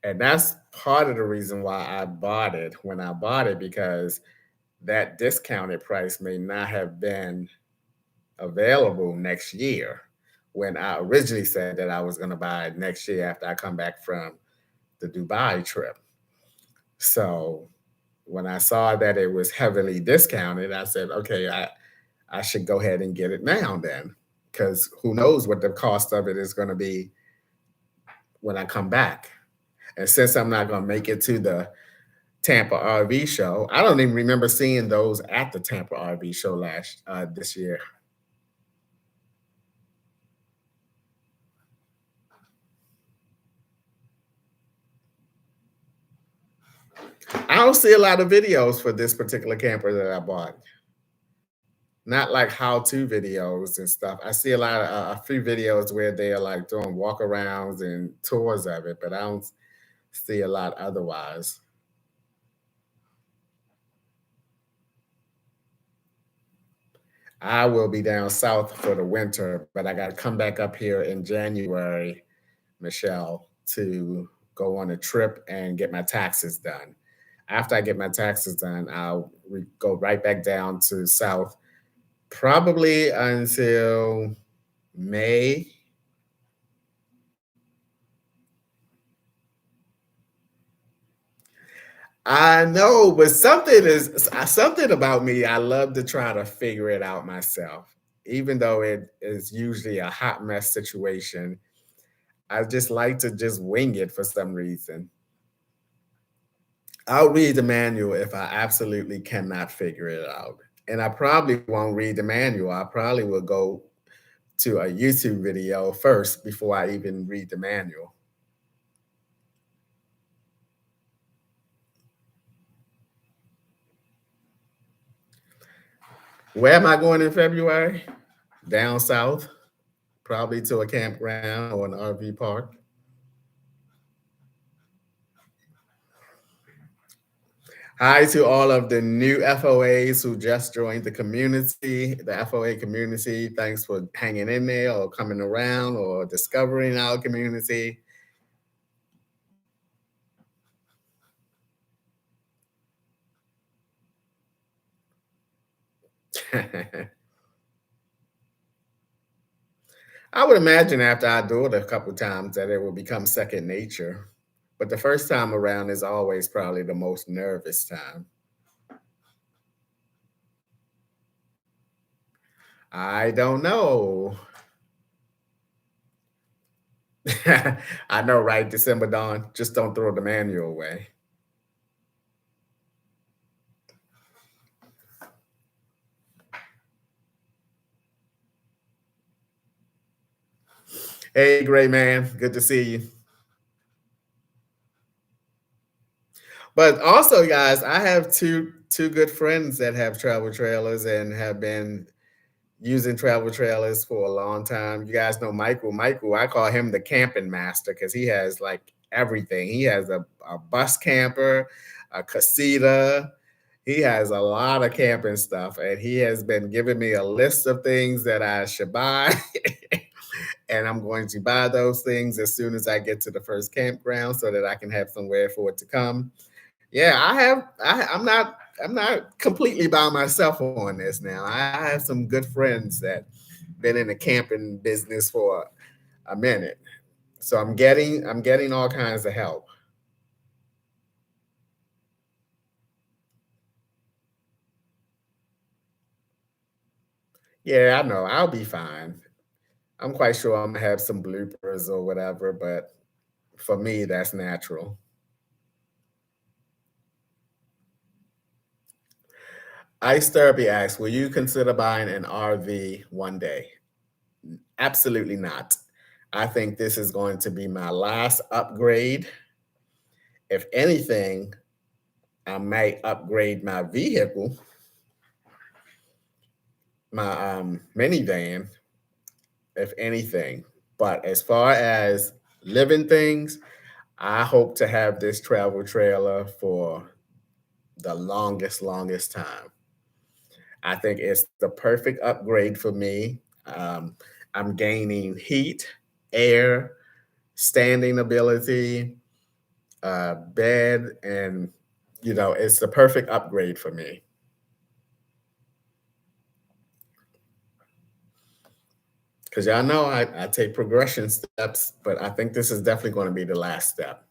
And that's part of the reason why I bought it when I bought it because that discounted price may not have been available next year when I originally said that I was going to buy it next year after I come back from the Dubai trip. So when I saw that it was heavily discounted, I said, okay, I should go ahead and get it now then, because who knows what the cost of it is going to be when I come back. And since I'm not going to make it to the Tampa RV show, I don't even remember seeing those at the Tampa RV show last this year. I don't see a lot of videos for this particular camper that I bought. Not like how-to videos and stuff. I see a few videos where they're like doing walkarounds and tours of it, but I don't see a lot otherwise. I will be down south for the winter, but I got to come back up here in January, Michelle, to go on a trip and get my taxes done. After I get my taxes done, I'll go right back down to south, probably until May. I know, but something about me. I love to try to figure it out myself, even though it is usually a hot mess situation. I just like to just wing it for some reason. I'll read the manual if I absolutely cannot figure it out, and I probably won't read the manual. I probably will go to a YouTube video first before I even read the manual. Where am I going in February? Down south, probably to a campground or an RV park. Hi to all of the new FOAs who just joined the FOA community. Thanks for hanging in there or coming around or discovering our community. I would imagine after I do it a couple times that it will become second nature. But the first time around is always probably the most nervous time. I don't know. I know, right? December dawn. Just don't throw the manual away. Hey, great man. Good to see you. But also, guys, I have two good friends that have travel trailers and have been using travel trailers for a long time. You guys know Michael. Michael, I call him the camping master because he has like everything. He has a bus camper, a casita. He has a lot of camping stuff, and he has been giving me a list of things that I should buy. And I'm going to buy those things as soon as I get to the first campground so that I can have somewhere for it to come. Yeah, I'm not completely by myself on this now. I have some good friends that been in the camping business for a minute. So I'm getting all kinds of help. Yeah, I know. I'll be fine. I'm quite sure I'm gonna have some bloopers or whatever, but for me, that's natural. Ice Therapy asks, will you consider buying an RV one day? Absolutely not. I think this is going to be my last upgrade. If anything, I might upgrade my vehicle, my minivan, if anything. But as far as living things, I hope to have this travel trailer for the longest time. I think it's the perfect upgrade for me. I'm gaining heat, air, standing ability, bed, and it's the perfect upgrade for me. Because y'all know I take progression steps, but I think this is definitely going to be the last step.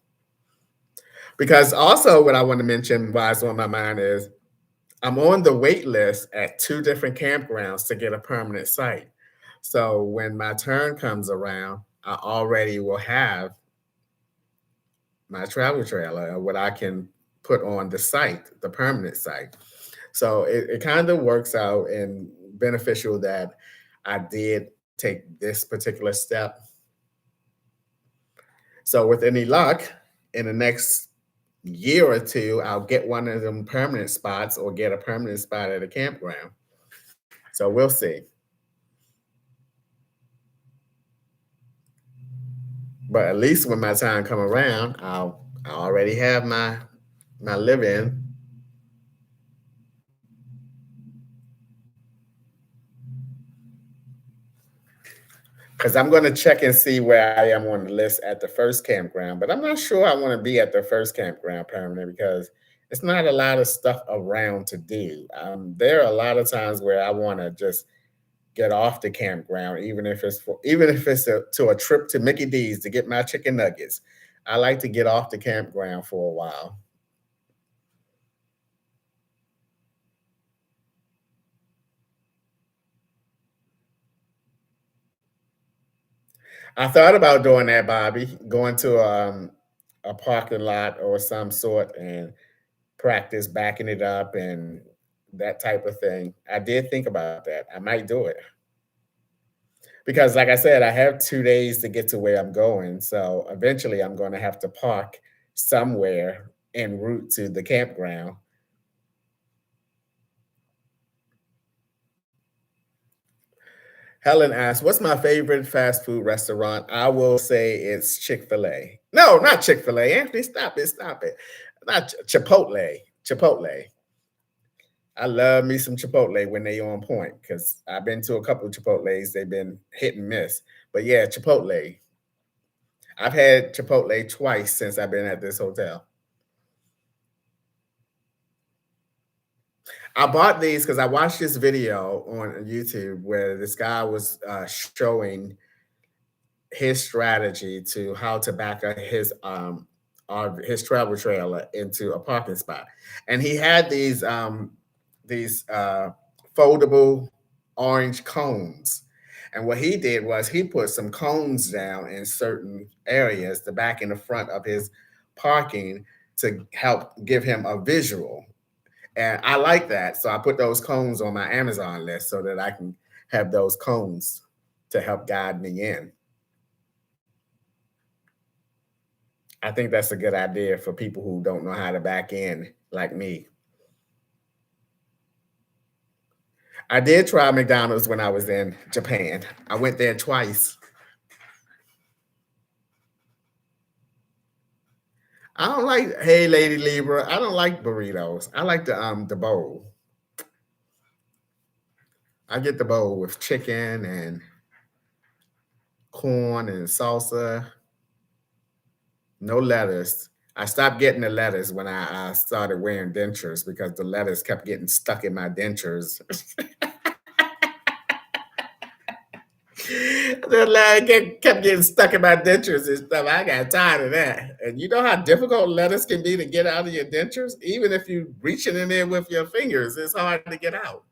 Because also, what I want to mention, why it's on my mind is I'm on the wait list at two different campgrounds to get a permanent site. So when my turn comes around, I already will have my travel trailer, what I can put on the site, the permanent site. So it kind of works out and beneficial that I did take this particular step. So with any luck, in the next year or two, I'll get one of them permanent spots or get a permanent spot at a campground. So we'll see. But at least when my time come around, I already have my live in because I'm going to check and see where I am on the list at the first campground. But I'm not sure I want to be at the first campground permanent because it's not a lot of stuff around to do. There are a lot of times where I want to just get off the campground, even if it's to a trip to Mickey D's to get my chicken nuggets. I like to get off the campground for a while. I thought about doing that, Bobby, going to a parking lot or some sort and practice backing it up and that type of thing. I did think about that. I might do it because, like I said, I have 2 days to get to where I'm going. So eventually, I'm going to have to park somewhere en route to the campground. Helen asks, "What's my favorite fast food restaurant?" I will say it's Chick-fil-A. No, not Chick-fil-A. Anthony, stop it, stop it. Not Chipotle. Chipotle. I love me some Chipotle when they on point because I've been to a couple of Chipotles. They've been hit and miss. But yeah, Chipotle. I've had Chipotle twice since I've been at this hotel. I bought these because I watched this video on YouTube where this guy was showing his strategy to how to back up his travel trailer into a parking spot, and he had these foldable orange cones. And what he did was he put some cones down in certain areas, the back and the front of his parking, to help give him a visual. And I like that. So I put those cones on my Amazon list so that I can have those cones to help guide me in. I think that's a good idea for people who don't know how to back in like me. I did try McDonald's when I was in Japan. I went there twice. I don't like, hey Lady Libra, I don't like burritos. I like the bowl. I get the bowl with chicken and corn and salsa, no lettuce. I stopped getting the lettuce when I started wearing dentures because the lettuce kept getting stuck in my dentures. The line kept getting stuck in my dentures and stuff. I got tired of that. And you know how difficult lettuce can be to get out of your dentures? Even if you reaching in there with your fingers, it's hard to get out.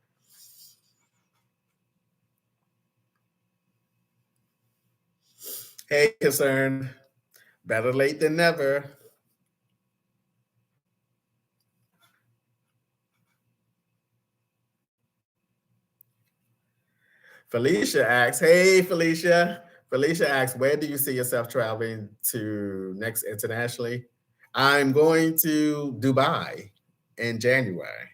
Hey, concern. Better late than never. Felicia asks, hey, Felicia. Felicia asks, where do you see yourself traveling to next internationally? I'm going to Dubai in January.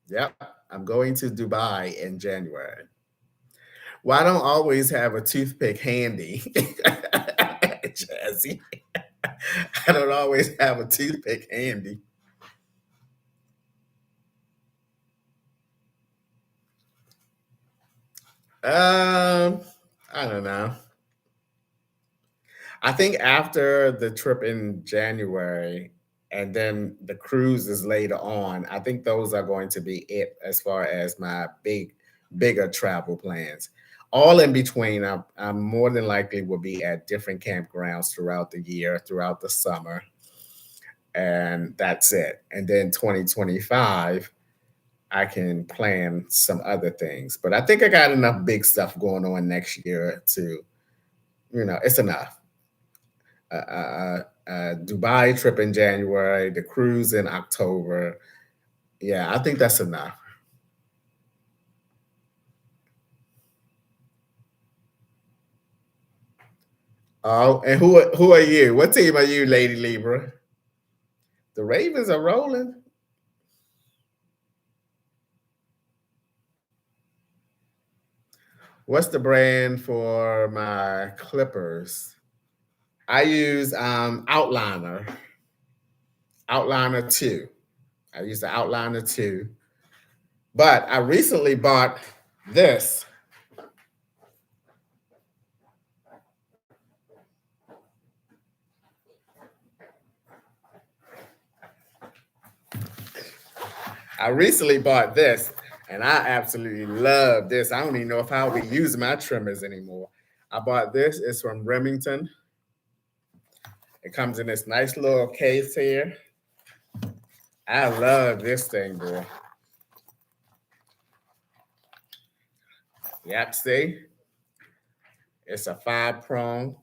Yep, I'm going to Dubai in January. Well, I don't always have a toothpick handy, Jazzy. I don't always have a toothpick handy. Um, I don't know. I think after the trip in January and then the cruises later on, I think those are going to be it as far as my bigger travel plans. All in between, I'm more than likely will be at different campgrounds throughout the year, throughout the summer, and that's it. And then 2025, I can plan some other things. But I think I got enough big stuff going on next year to, it's enough. Dubai trip in January, the cruise in October. Yeah, I think that's enough. Oh, and who are you? What team are you, Lady Libra? The Ravens are rolling. What's the brand for my clippers? I use Outliner, Outliner 2. I use the Outliner 2. But I recently bought this. I recently bought this, and I absolutely love this. I don't even know if I'll be using my trimmers anymore. I bought this. It's from Remington. It comes in this nice little case here. I love this thing, boy. Yep, see? It's a 5-prong.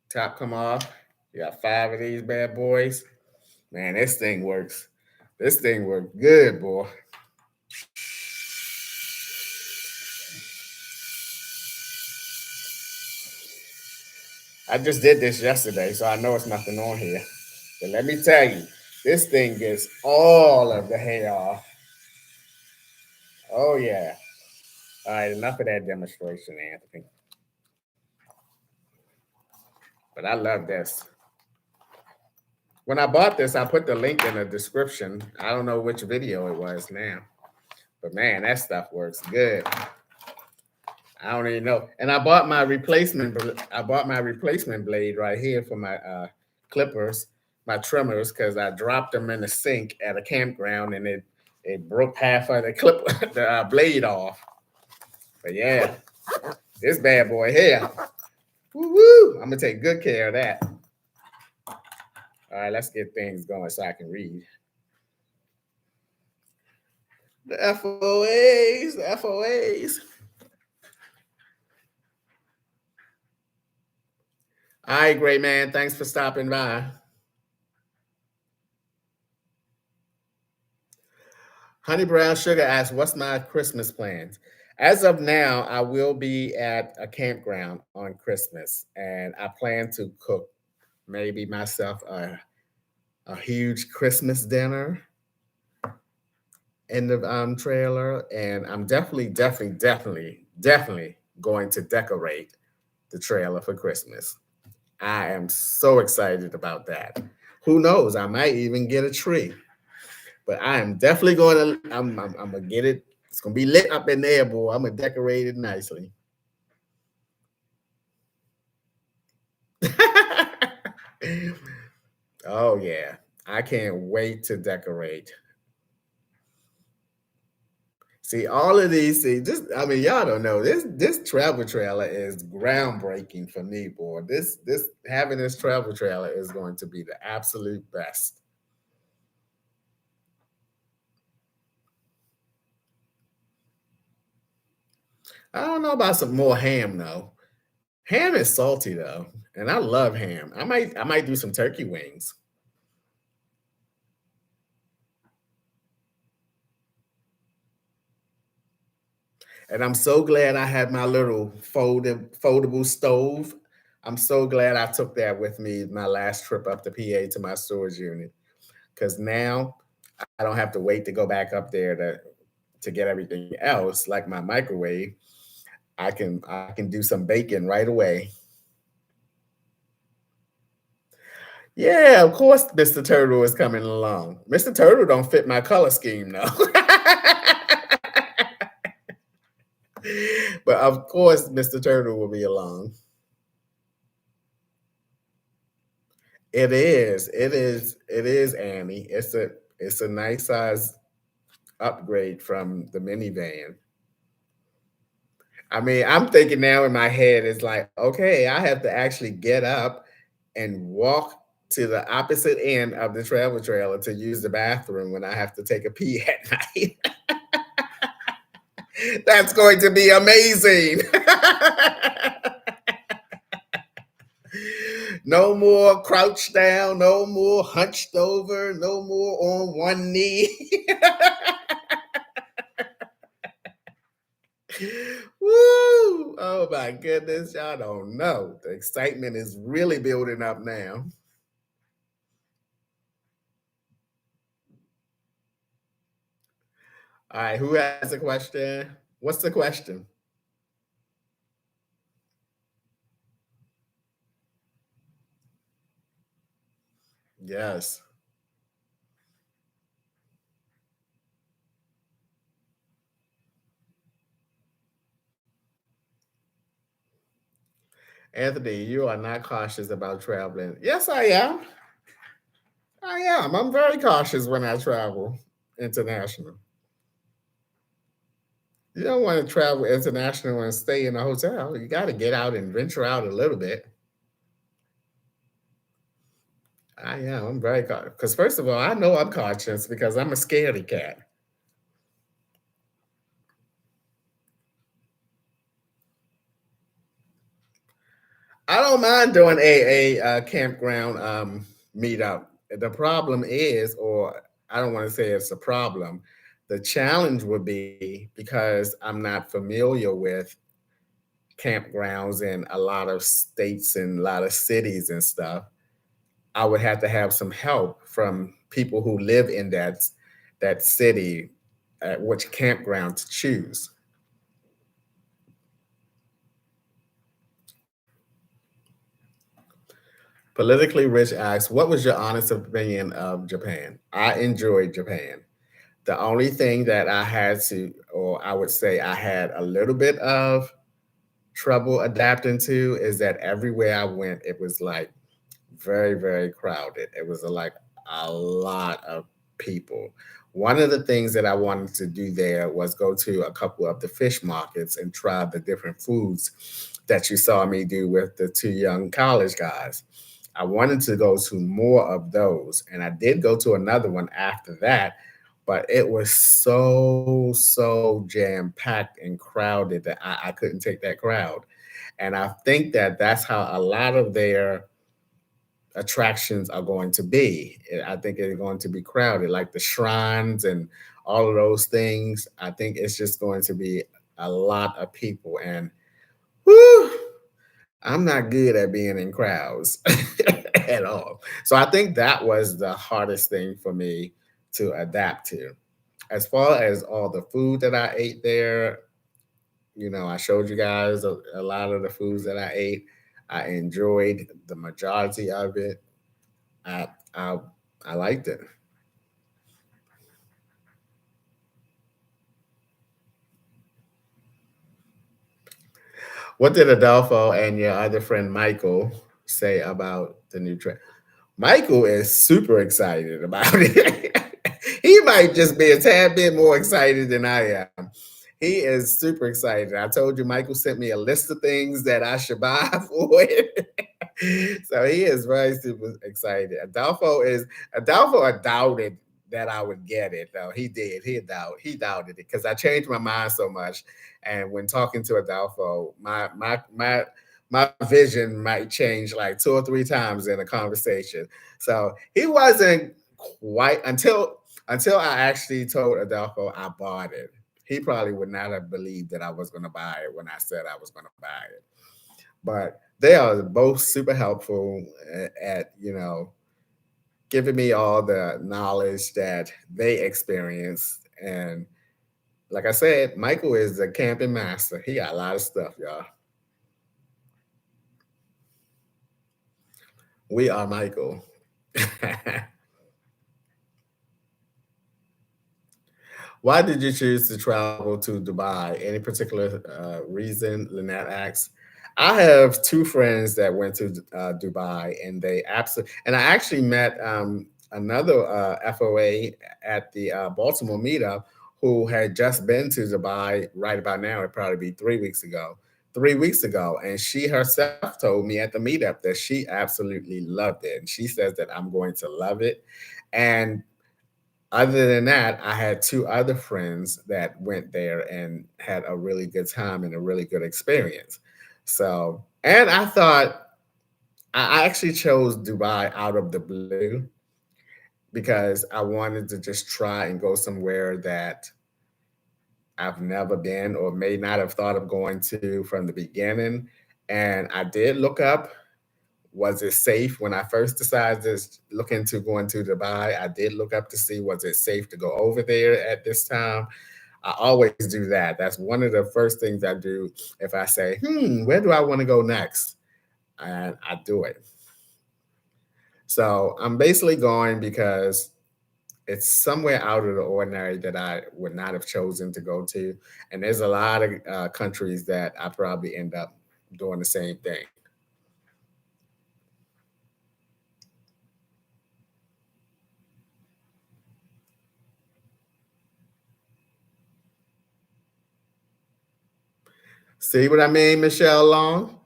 Top come off. You got 5 of these bad boys. Man, this thing works. This thing works good, boy. I just did this yesterday, so I know it's nothing on here. But let me tell you, this thing gets all of the hair off. Oh, yeah. All right, enough of that demonstration, Anthony. But I love this. When I bought this, I put the link in the description. I don't know which video it was now. But man, that stuff works good. I don't even know. And I bought my replacement. I bought my replacement blade right here for my clippers my trimmers because I dropped them in the sink at a campground and it broke half of the clip the blade off. But yeah, this bad boy here. Woo woo! I'm gonna take good care of that. All right, let's get things going so I can read. The FOAs, the FOAs. All right, great man. Thanks for stopping by. Honey Brown Sugar asks, "What's my Christmas plans?" As of now, I will be at a campground on Christmas, and I plan to cook maybe myself a huge Christmas dinner in the trailer, and I'm definitely going to decorate the trailer for Christmas. I am so excited about that. Who knows? I might even get a tree, but I am definitely going to. I'm gonna get it. It's gonna be lit up in there, boy. I'm gonna decorate it nicely. Oh yeah, I can't wait to decorate. See, all of these things, just I mean, y'all don't know. This travel trailer is groundbreaking for me, boy. This having this travel trailer is going to be the absolute best. I don't know about some more ham though. Ham is salty though, and I love ham. I might do some turkey wings. And I'm so glad I had my little foldable stove. I'm so glad I took that with me my last trip up to PA to my storage unit because now I don't have to wait to go back up there to get everything else like my microwave. I can do some baking right away. Yeah, of course Mr. Turtle is coming along. Mr. Turtle don't fit my color scheme though. But of course Mr. Turtle will be along. It is Annie. It's a nice size upgrade from the minivan. I mean, I'm thinking now in my head, it's like, okay, I have to actually get up and walk to the opposite end of the travel trailer to use the bathroom when I have to take a pee at night. That's going to be amazing. No more crouched down, no more hunched over, no more on one knee. Woo! Oh my goodness, y'all don't know. The excitement is really building up now. All right, who has a question? What's the question? Yes. Anthony, you are not cautious about traveling. Yes, I am. I am. I'm very cautious when I travel international. You don't want to travel international and stay in a hotel. You got to get out and venture out a little bit. I am. I'm very cautious. Because, first of all, I know I'm cautious because I'm a scaredy cat. I don't mind doing a campground meetup. The problem is, or I don't want to say it's a problem. The challenge would be because I'm not familiar with campgrounds in a lot of states and a lot of cities and stuff. I would have to have some help from people who live in that city at which campground to choose. Politically Rich asks, "What was your honest opinion of Japan?" I enjoyed Japan. The only thing that I had to, or I would say I had a little bit of trouble adapting to, is that everywhere I went, it was like very, very crowded. It was like a lot of people. One of the things that I wanted to do there was go to a couple of the fish markets and try the different foods that you saw me do with the two young college guys. I wanted to go to more of those, and I did go to another one after that, but it was so jam packed and crowded that I couldn't take that crowd. And I think that that's how a lot of their attractions are going to be. I think it's going to be crowded, like the shrines and all of those things. I think it's just going to be a lot of people, and whew, I'm not good at being in crowds at all. So I think that was the hardest thing for me to adapt to. As far as all the food that I ate there, I showed you guys a lot of the foods that I ate. I enjoyed the majority of it. I I I liked it. What did Adolfo and your other friend Michael say about the new trend? Michael is super excited about it. He might just be a tad bit more excited than I am. He is super excited. I told you Michael sent me a list of things that I should buy for it. So he is very super excited. Adolfo doubted that I would get it though. He did. He doubted it because I changed my mind so much. And when talking to Adolfo, my vision might change like two or three times in a conversation. So he wasn't quite until I actually told Adolfo I bought it. He probably would not have believed that I was going to buy it when I said I was going to buy it. But they are both super helpful at giving me all the knowledge that they experience. And like I said, Michael is a camping master. He got a lot of stuff, y'all. We are Michael. Why did you choose to travel to Dubai? Any particular reason? Lynette asks. I have two friends that went to Dubai, and they absolutely. And I actually met another FOA at the Baltimore meetup who had just been to Dubai right about now. It'd probably be 3 weeks ago. 3 weeks ago, and she herself told me at the meetup that she absolutely loved it, and she says that I'm going to love it. And other than that, I had two other friends that went there and had a really good time and a really good experience. So, and I thought I actually chose Dubai out of the blue because I wanted to just try and go somewhere that I've never been or may not have thought of going to from the beginning. And I did look up, was it safe when I first decided to look into going to Dubai? I did look up to see was it safe to go over there at this time. I always do that. That's one of the first things I do if I say, where do I want to go next? And I do it. So I'm basically going because it's somewhere out of the ordinary that I would not have chosen to go to. And there's a lot of countries that I probably end up doing the same thing. See what I mean, Michelle Long?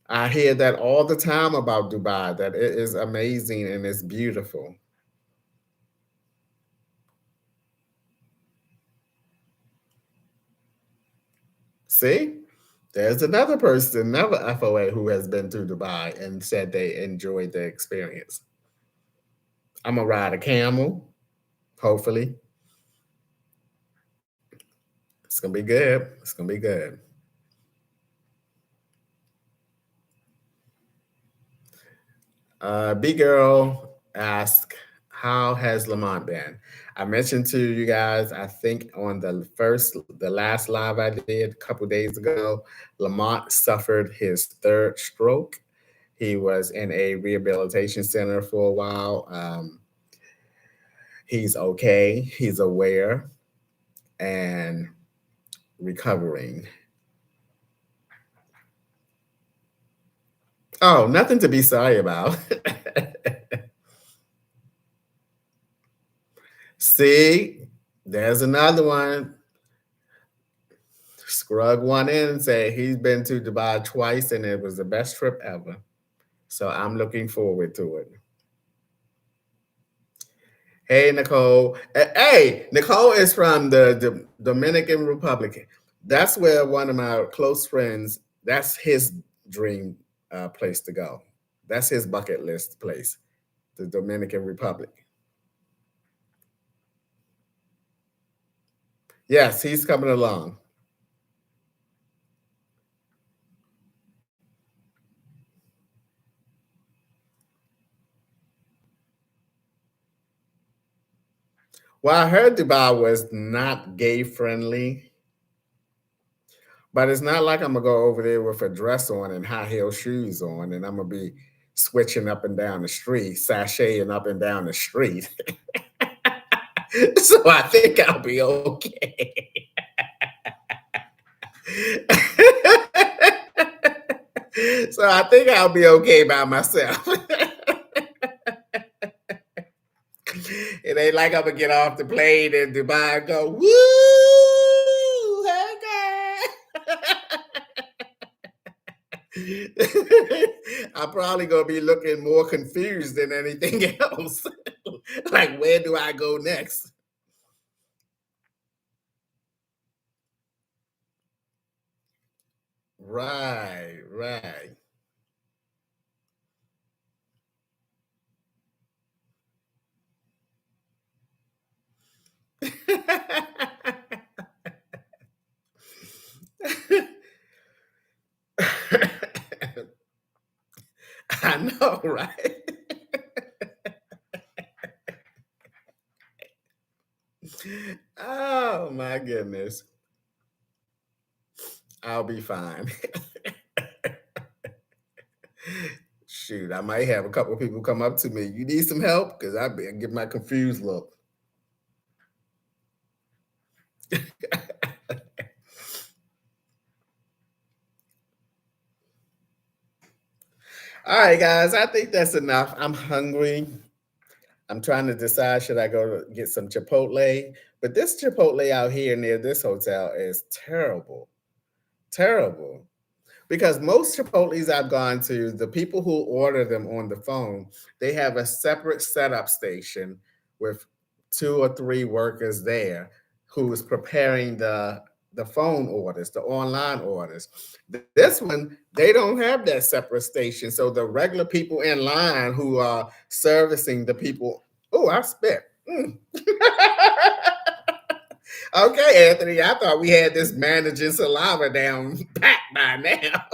I hear that all the time about Dubai, that it is amazing and it's beautiful. See? There's another person, another FOA who has been to Dubai and said they enjoyed the experience. I'm gonna ride a camel, hopefully. It's gonna be good. It's gonna be good. B girl asked, "How has Lamont been?" I mentioned to you guys, I think on the last live I did a couple days ago, Lamont suffered his third stroke. He was in a rehabilitation center for a while. He's okay. He's aware and recovering. Oh, nothing to be sorry about. See, there's another one. Scrug one in and say he's been to Dubai twice and it was the best trip ever. So I'm looking forward to it. Hey, Nicole. Hey, Nicole is from the Dominican Republic. That's where one of my close friends, that's his dream place to go. That's his bucket list place, the Dominican Republic. Yes, he's coming along. Well, I heard Dubai was not gay friendly, but it's not like I'm gonna go over there with a dress on and high heel shoes on, and I'm gonna be switching up and down the street, sashaying up and down the street. So I think I'll be okay. So I think I'll be okay by myself. It ain't like I'm gonna get off the plane in Dubai and go, woo, okay. I'm probably gonna be looking more confused than anything else. Like, where do I go next? Right, right. I know, right? Oh my goodness. I'll be fine. Shoot, I might have a couple of people come up to me. You need some help? Because I give my confused look. All right, guys, I think that's enough. I'm hungry. I'm trying to decide should I go to get some Chipotle, but this Chipotle out here near this hotel is terrible, terrible. Because most Chipotle's I've gone to, the people who order them on the phone, they have a separate setup station with two or three workers there who is preparing the phone orders, the online orders. This one, they don't have that separate station. So the regular people in line who are servicing the people, oh, I spit. Mm. Okay, Anthony, I thought we had this managing saliva down pat by now.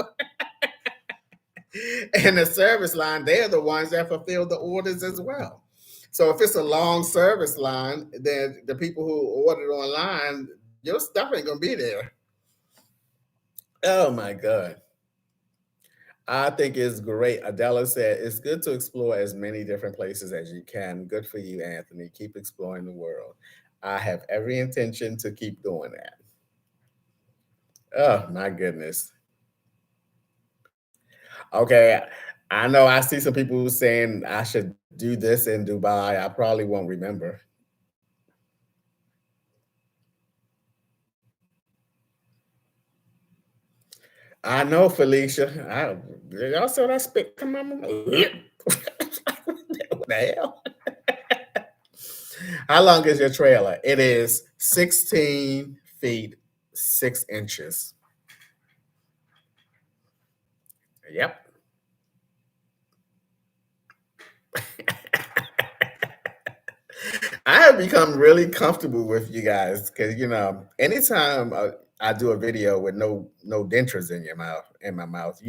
And the service line, they're the ones that fulfill the orders as well. So if it's a long service line, then the people who ordered online, your stuff ain't gonna be there. Oh my God. I think it's great. Adela said it's good to explore as many different places as you can. Good for you, Anthony. Keep exploring the world. I have every intention to keep doing that. Oh my goodness. Okay. I know I see some people saying I should do this in Dubai. I probably won't remember. I know, Felicia. Y'all saw that spit come on my lip. What the hell? How long is your trailer? It is 16 feet 6 inches. Yep. I have become really comfortable with you guys because anytime I do a video with no dentures in your mouth in my mouth,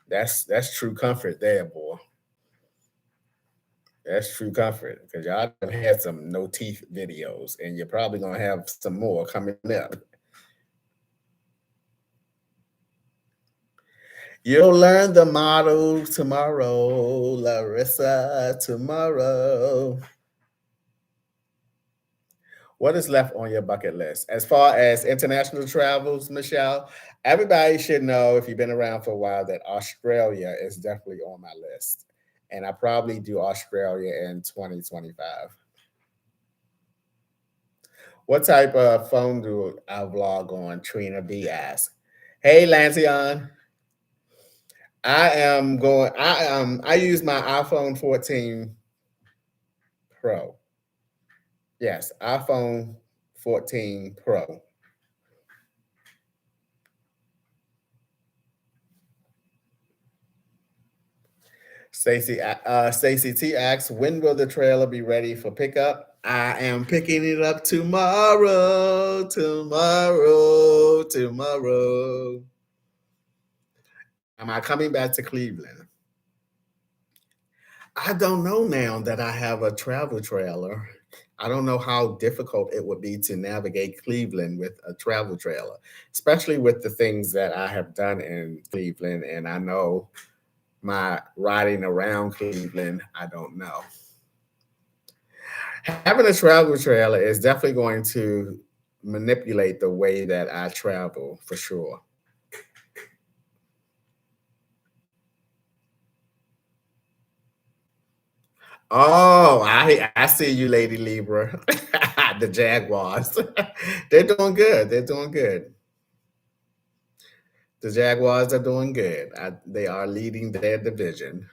that's true comfort there, boy. That's true comfort because y'all have had some no teeth videos, and you're probably gonna have some more coming up. You'll learn the motto tomorrow, Larissa. Tomorrow. What is left on your bucket list? As far as international travels, Michelle, everybody should know if you've been around for a while that Australia is definitely on my list. And I probably do Australia in 2025. What type of phone do I vlog on? Trina B asks. Hey, Lancion. I use my iPhone 14 Pro. Yes, iPhone 14 Pro. Stacy T asks, when will the trailer be ready for pickup? I am picking it up tomorrow, tomorrow, tomorrow. Am I coming back to Cleveland? I don't know now that I have a travel trailer. I don't know how difficult it would be to navigate Cleveland with a travel trailer, especially with the things that I have done in Cleveland. And I know my riding around Cleveland, I don't know. Having a travel trailer is definitely going to manipulate the way that I travel for sure. Oh, I see you, Lady Libra. The Jaguars. They're doing good. They're doing good. The Jaguars are doing good. They are leading their division.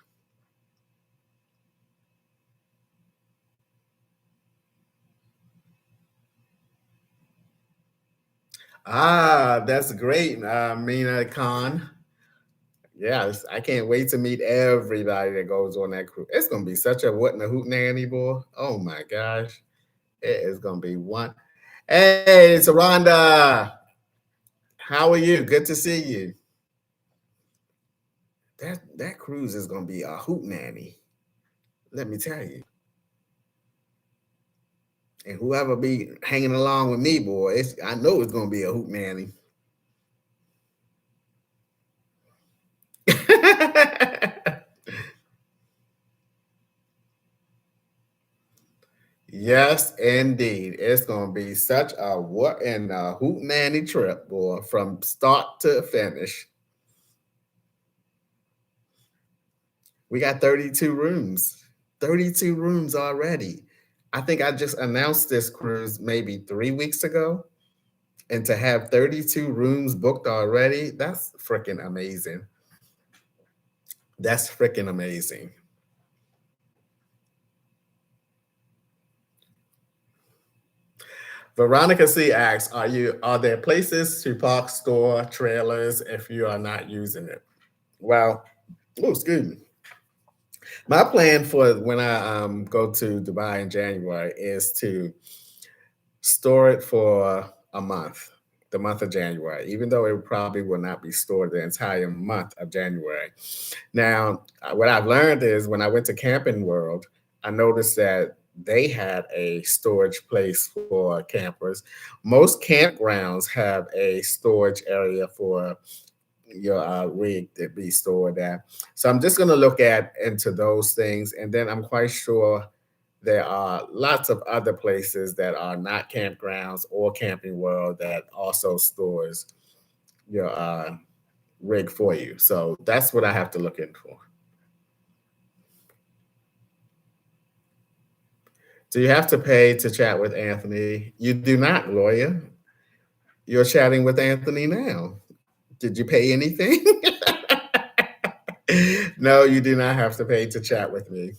Ah, that's great, Mina Khan. Yes, I can't wait to meet everybody that goes on that crew. It's gonna be such a what in a hoot nanny, boy. Oh my gosh. It is gonna be one. Hey, Saranda, how are you? Good to see you. That cruise is gonna be a hoot nanny. Let me tell you. And whoever be hanging along with me, boy, I know it's gonna be a hoot nanny. Yes, indeed. It's gonna be such a what in a hoot nanny trip, boy, from start to finish. We got 32 rooms. 32 rooms already. I think I just announced this cruise maybe 3 weeks ago. And to have 32 rooms booked already, that's freaking amazing. That's freaking amazing. Veronica C asks, are there places to park store trailers if you are not using it? Well, oh, excuse me. My plan for when I go to Dubai in January is to store it for a month, the month of January, even though it probably will not be stored the entire month of January. Now, what I've learned is when I went to Camping World, I noticed that they had a storage place for campers. Most campgrounds have a storage area for your rig to be stored at. So I'm just going to look at into those things, and then I'm quite sure there are lots of other places that are not campgrounds or Camping World that also stores your rig for you. So that's what I have to look in for. Do you have to pay to chat with Anthony? You do not, lawyer. You're chatting with Anthony now. Did you pay anything? No, you do not have to pay to chat with me.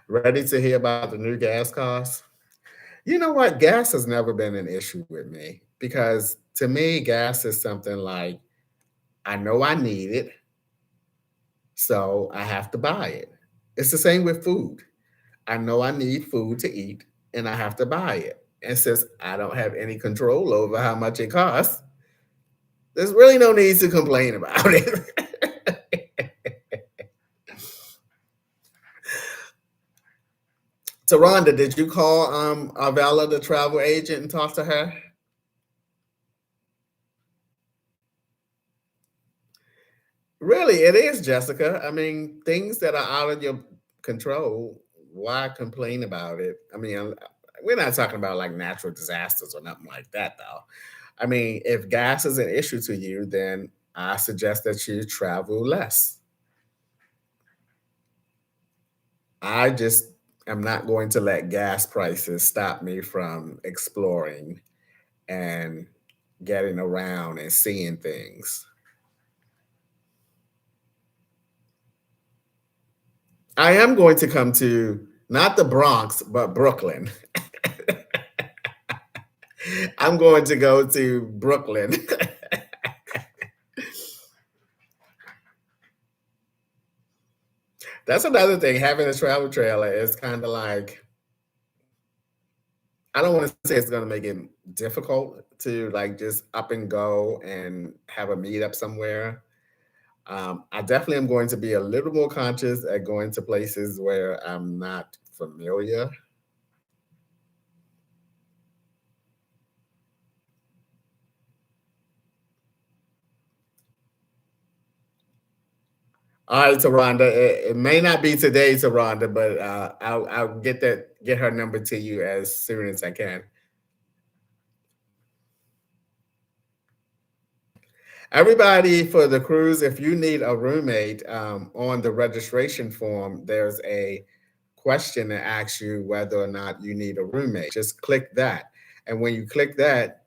Ready to hear about the new gas costs? You know what? Gas has never been an issue with me because to me, gas is something like I know I need it, so I have to buy it. It's the same with food. I know I need food to eat and I have to buy it. And since I don't have any control over how much it costs, there's really no need to complain about it. Taronda, did you call Arvella, the travel agent, and talk to her? Really, it is, Jessica. I mean, things that are out of your control, why complain about it? I mean, we're not talking about like natural disasters or nothing like that, though. I mean, if gas is an issue to you, then I suggest that you travel less. I just am not going to let gas prices stop me from exploring and getting around and seeing things. I am going to come to not the Bronx, but Brooklyn. I'm going to go to Brooklyn. That's another thing. Having a travel trailer is kind of like, I don't want to say it's going to make it difficult to like just up and go and have a meetup somewhere. I definitely am going to be a little more conscious at going to places where I'm not familiar. All right, Taronda. It may not be today, Taronda, but I'll get her number to you as soon as I can. Everybody for the cruise, if you need a roommate, on the registration form, there's a question that asks you whether or not you need a roommate. Just click that. And when you click that,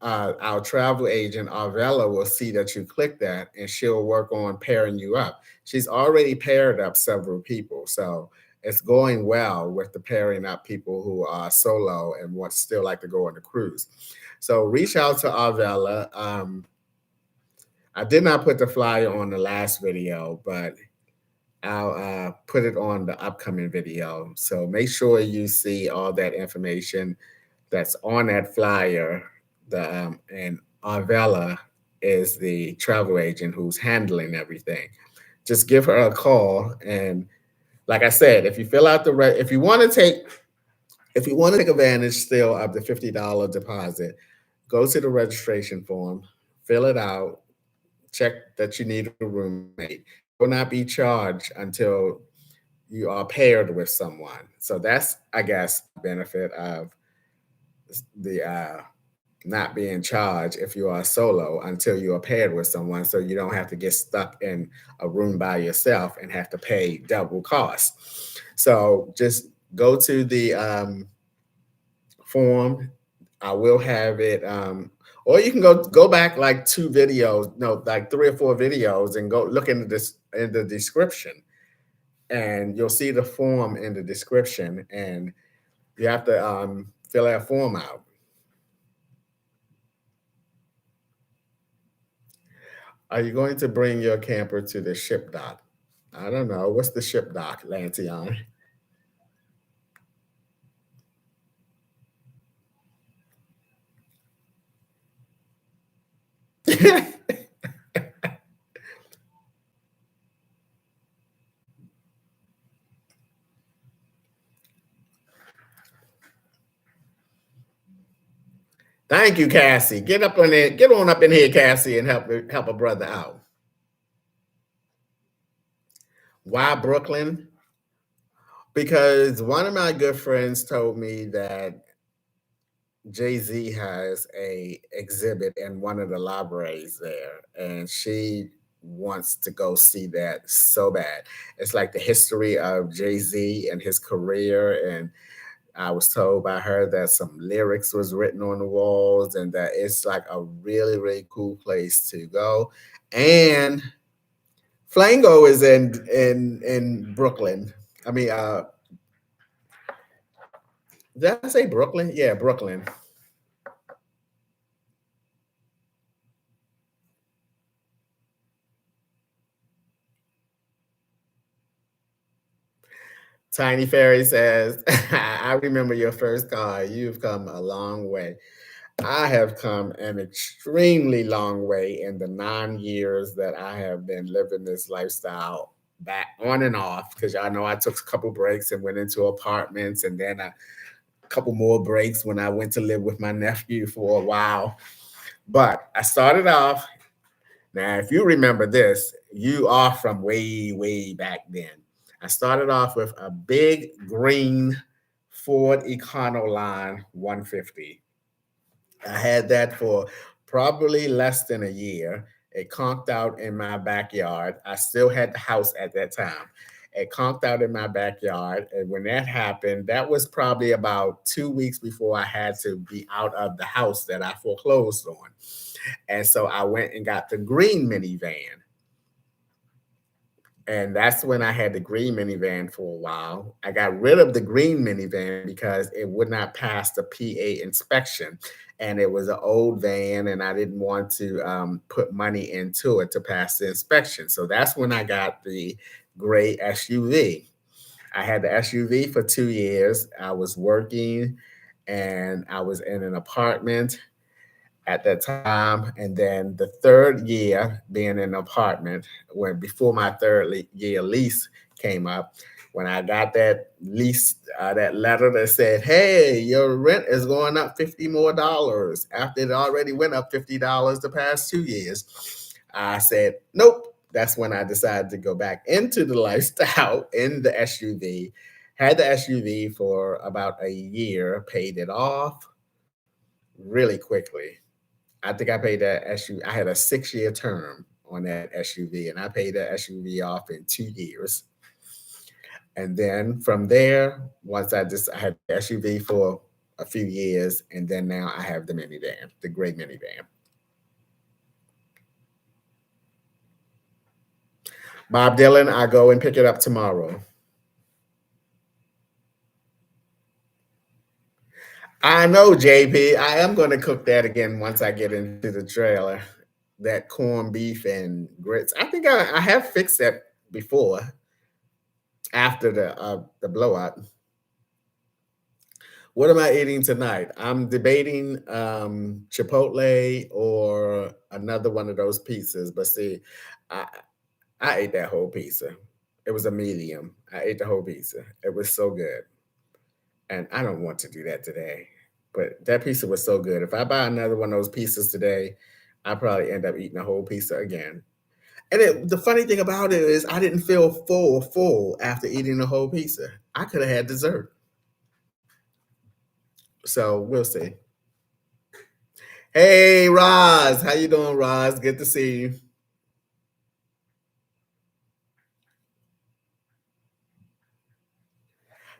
our travel agent, Arvella, will see that you click that and she'll work on pairing you up. She's already paired up several people. So it's going well with the pairing up people who are solo and want still like to go on the cruise. So reach out to Arvella. I did not put the flyer on the last video, but I'll put it on the upcoming video. So make sure you see all that information that's on that flyer. And Arvella is the travel agent who's handling everything. Just give her a call, and like I said, if you fill out if you want to take advantage still of the $50 deposit, go to the registration form, fill it out, check that you need a roommate. You will not be charged until you are paired with someone. So that's, I guess, benefit of the not being charged if you are solo until you are paired with someone. So you don't have to get stuck in a room by yourself and have to pay double costs. So just go to the form. I will have it. Or you can go back like two videos, no, like three or four videos, and go look into this in the description, and you'll see the form in the description, and you have to fill that form out. Are you going to bring your camper to the ship dock? I don't know. What's the ship dock, Lantion? Thank you, Cassie. Get up on there. Get on up in here, Cassie, and help a brother out. Why Brooklyn? Because one of my good friends told me that Jay-Z has a exhibit in one of the libraries there, and she wants to go see that so bad. It's like the history of Jay-Z and his career, and I was told by her that some lyrics was written on the walls and that it's like a really, really cool place to go. And Flango is in Brooklyn. I mean, did I say Brooklyn? Yeah, Brooklyn. Tiny Fairy says, I remember your first car. You've come a long way. I have come an extremely long way in the 9 years that I have been living this lifestyle back on and off. Because I know I took a couple breaks and went into apartments, and then a couple more breaks when I went to live with my nephew for a while. But I started off. Now, if you remember this, you are from way, way back then. I started off with a big green Ford Econoline 150. I had that for probably less than a year. It conked out in my backyard. I still had the house at that time. It conked out in my backyard. And when that happened, that was probably about 2 weeks before I had to be out of the house that I foreclosed on. And so I went and got the green minivan. And that's when I had the green minivan for a while. I got rid of the green minivan because it would not pass the PA inspection. And it was an old van, and I didn't want to put money into it to pass the inspection. So that's when I got the gray SUV. I had the SUV for 2 years. I was working and I was in an apartment at that time. And then the third year being in an apartment, when before my year lease came up, when I got that lease, that letter that said, "Hey, your rent is going up $50 more," after it already went up $50 the past 2 years, I said, "Nope." That's when I decided to go back into the lifestyle in the SUV. Had the SUV for about a year, paid it off really quickly. I think I paid that SUV. I had a 6 year term on that SUV, and I paid that SUV off in 2 years. And then from there, I had the SUV for a few years, and then now I have the minivan, the gray minivan. Bob Dylan, I go and pick it up tomorrow. I know, JP. I am going to cook that again once I get into the trailer. That corned beef and grits. I think I have fixed that before after the blowout. What am I eating tonight? I'm debating Chipotle or another one of those pizzas. But see, I I ate that whole pizza. It was a medium. I ate the whole pizza. It was so good, and I don't want to do that today. But that pizza was so good. If I buy another one of those pizzas today, I probably end up eating a whole pizza again. And the funny thing about it is, I didn't feel full after eating the whole pizza. I could have had dessert. So we'll see. Hey, Roz, how you doing, Roz? Good to see you.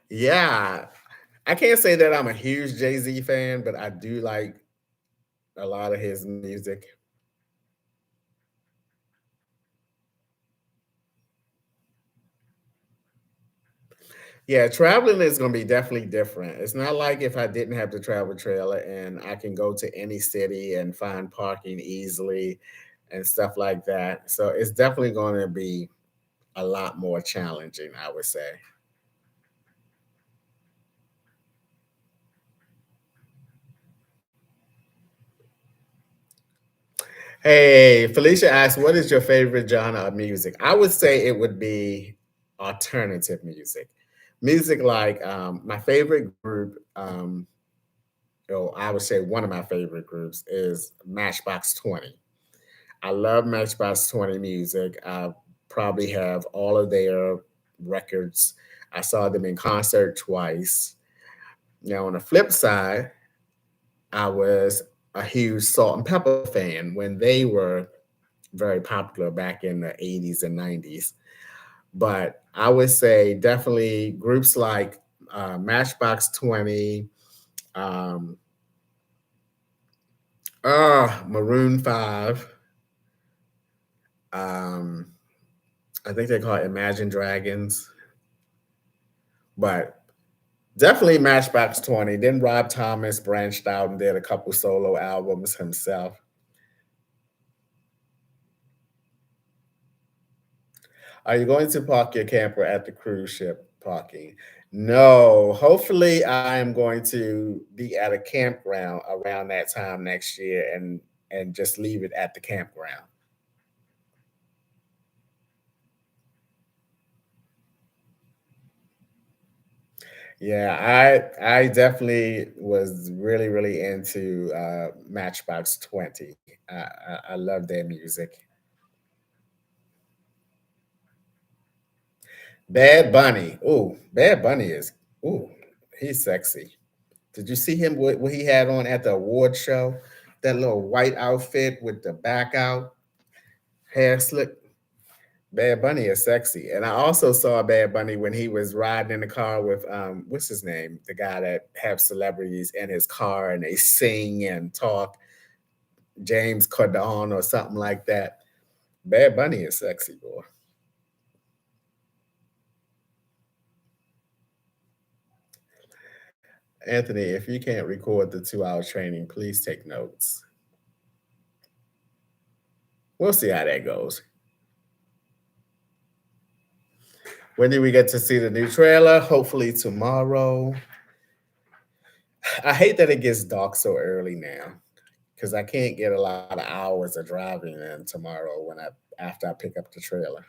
Yeah, I can't say that I'm a huge Jay Z fan, but I do like a lot of his music. Yeah, traveling is going to be definitely different. It's not like if I didn't have the travel trailer and I can go to any city and find parking easily and stuff like that. So it's definitely going to be a lot more challenging, I would say. Hey, Felicia asked, what is your favorite genre of music? I would say it would be alternative music. Music like my favorite group, or I would say one of my favorite groups is Matchbox 20. I love Matchbox 20 music. I probably have all of their records. I saw them in concert twice. Now, on the flip side, I was a huge Salt and Pepper fan when they were very popular back in the 80s and 90s. But I would say definitely groups like Matchbox 20, um, Maroon 5, um, I think they call it Imagine Dragons, but definitely Matchbox 20. Then Rob Thomas branched out and did a couple solo albums himself. Are you going to park your camper at the cruise ship parking? No. Hopefully, I am going to be at a campground around that time next year and just leave it at the campground. Yeah, I definitely was really into Matchbox 20. I love their music. Bad Bunny. Ooh, Bad Bunny is ooh, he's sexy. Did you see him what he had on at the award show? That little white outfit with the back out, hair slick. Bad Bunny is sexy. And I also saw Bad Bunny when he was riding in the car with what's his name? The guy that have celebrities in his car and they sing and talk, James Corden or something like that. Bad Bunny is sexy, boy. Anthony, if you can't record the 2 hour training, please take notes. We'll see how that goes. When do we get to see the new trailer? Hopefully tomorrow. I hate that it gets dark so early now because I can't get a lot of hours of driving in tomorrow when I after I pick up the trailer.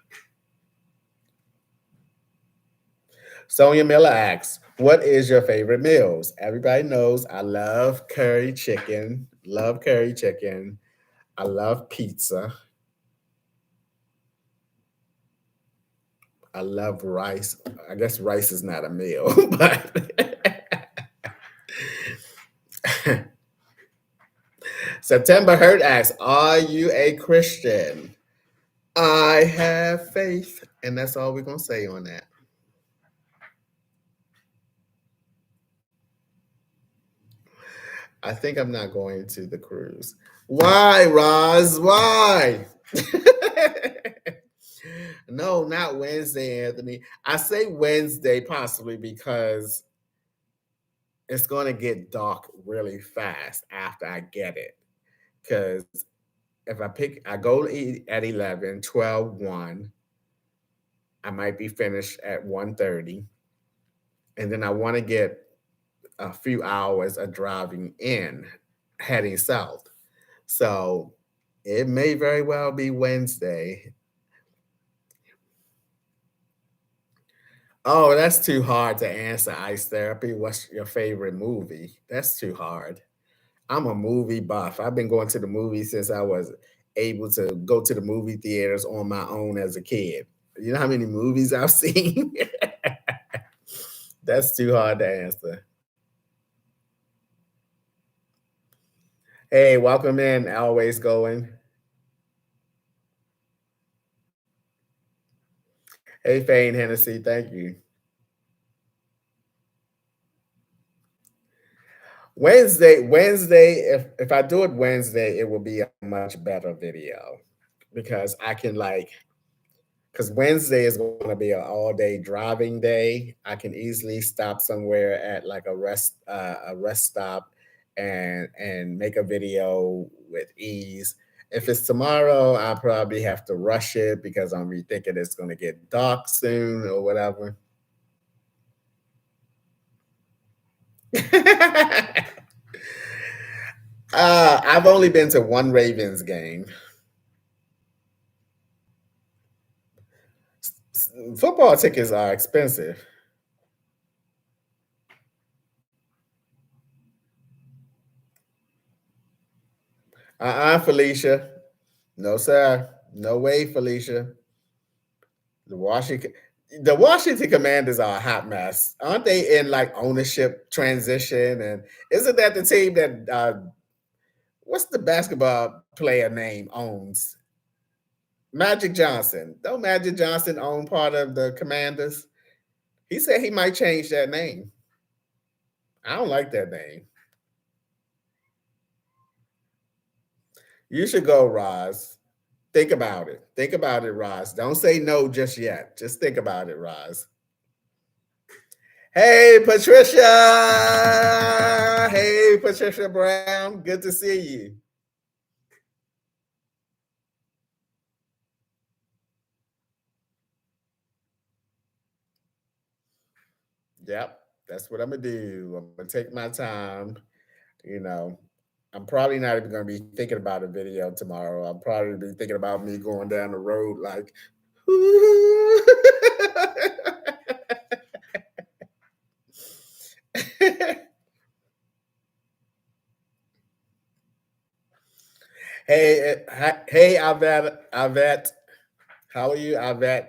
Sonia Miller asks, "What is your favorite meals?" Everybody knows I love curry chicken. Love curry chicken. I love pizza. I love rice. I guess rice is not a meal, but September Hurt asks, "Are you a Christian?" I have faith, and that's all we're gonna say on that. I think I'm not going to the cruise. Why, Roz? Why? No, not Wednesday, Anthony. I say Wednesday possibly because it's going to get dark really fast after I get it. Because if I go to eat at 11, 12, 1, I might be finished at 1:30. And then I want to get a few hours of driving in, heading south. So it may very well be Wednesday. Oh, that's too hard to answer, Ice Therapy. What's your favorite movie? That's too hard. I'm a movie buff. I've been going to the movies since I was able to go to the movie theaters on my own as a kid. You know how many movies I've seen? That's too hard to answer. Hey, welcome in. Always going. Hey, Fane Hennessy. Thank you. Wednesday, if I do it Wednesday, it will be a much better video because I can like because Wednesday is going to be an all day driving day. I can easily stop somewhere at like a rest stop and make a video with ease. If it's tomorrow, I'll probably have to rush it because I'm thinking it's going to get dark soon or whatever. I've only been to one Ravens game. Football tickets are expensive. Felicia. No, sir. No way, Felicia. The Washington the Washington Commanders are a hot mess. Aren't they in like ownership transition? And isn't that the team that what's the basketball player name owns? Magic Johnson. Don't Magic Johnson own part of the Commanders? He said he might change that name. I don't like that name. You should go, Roz. Think about it. Think about it, Roz. Don't say no just yet. Just think about it, Roz. Hey, Patricia. Hey, Patricia Brown. Good to see you. Yep, that's what I'm gonna do. I'm gonna take my time. You know, I'm probably not even gonna be thinking about a video tomorrow. I'll probably be thinking about me going down the road like, hey, hey, Avet, how are you, Avet?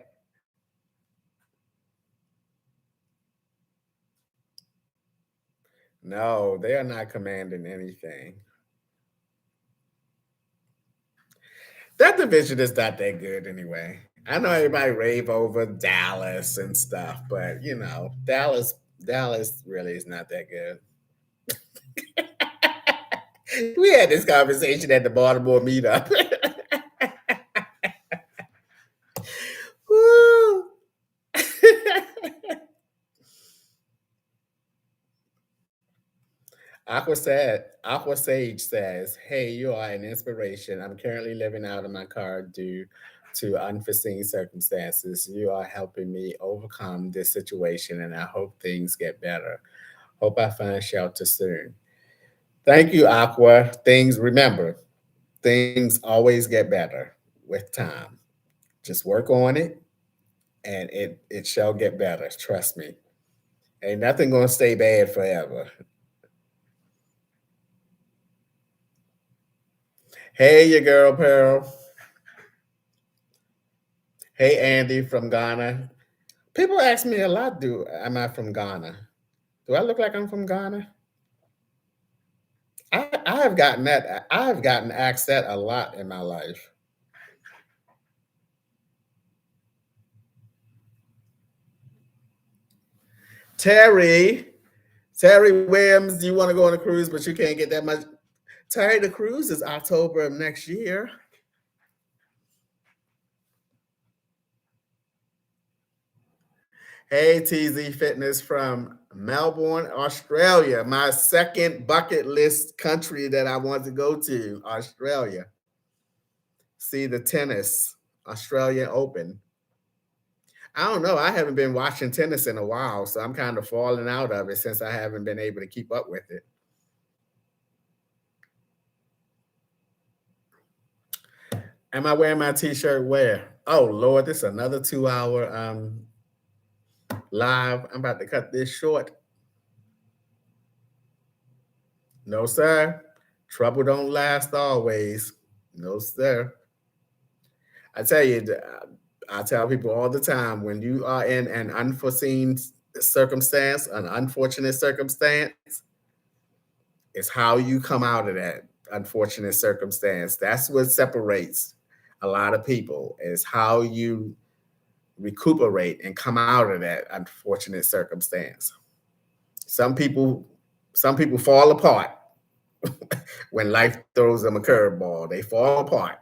No, they are not commanding anything. That division is not that good anyway. I know everybody rave over Dallas and stuff, but Dallas really is not that good. We had this conversation at the Baltimore meetup. Woo! Aqua Sage says, "Hey, you are an inspiration. I'm currently living out of my car due to unforeseen circumstances. You are helping me overcome this situation, and I hope things get better. Hope I find shelter soon." Thank you, Aqua. Remember, things always get better with time. Just work on it, and it shall get better. Trust me. Ain't nothing gonna stay bad forever. Hey, your girl Pearl. Hey, Andy from Ghana. People ask me a lot, do am I from Ghana? Do I look like I'm from Ghana? I have gotten that. I have gotten asked that a lot in my life. Terry, Terry Williams, you want to go on a cruise, but you can't get that much. Terry, the cruise is October of next year. Hey, TZ Fitness from Melbourne, Australia. My second bucket list country that I want to go to, Australia. See the tennis, Australian Open. I don't know. I haven't been watching tennis in a while, so I'm kind of falling out of it since I haven't been able to keep up with it. Am I wearing my t-shirt? Where? Oh Lord, this is another 2 hour live. I'm about to cut this short. No, sir. Trouble don't last always. No, sir. I tell you, I tell people all the time when you are in an unforeseen circumstance, an unfortunate circumstance, it's how you come out of that unfortunate circumstance. That's what separates a lot of people, is how you recuperate and come out of that unfortunate circumstance. Some people, some people fall apart when life throws them a curveball. They fall apart.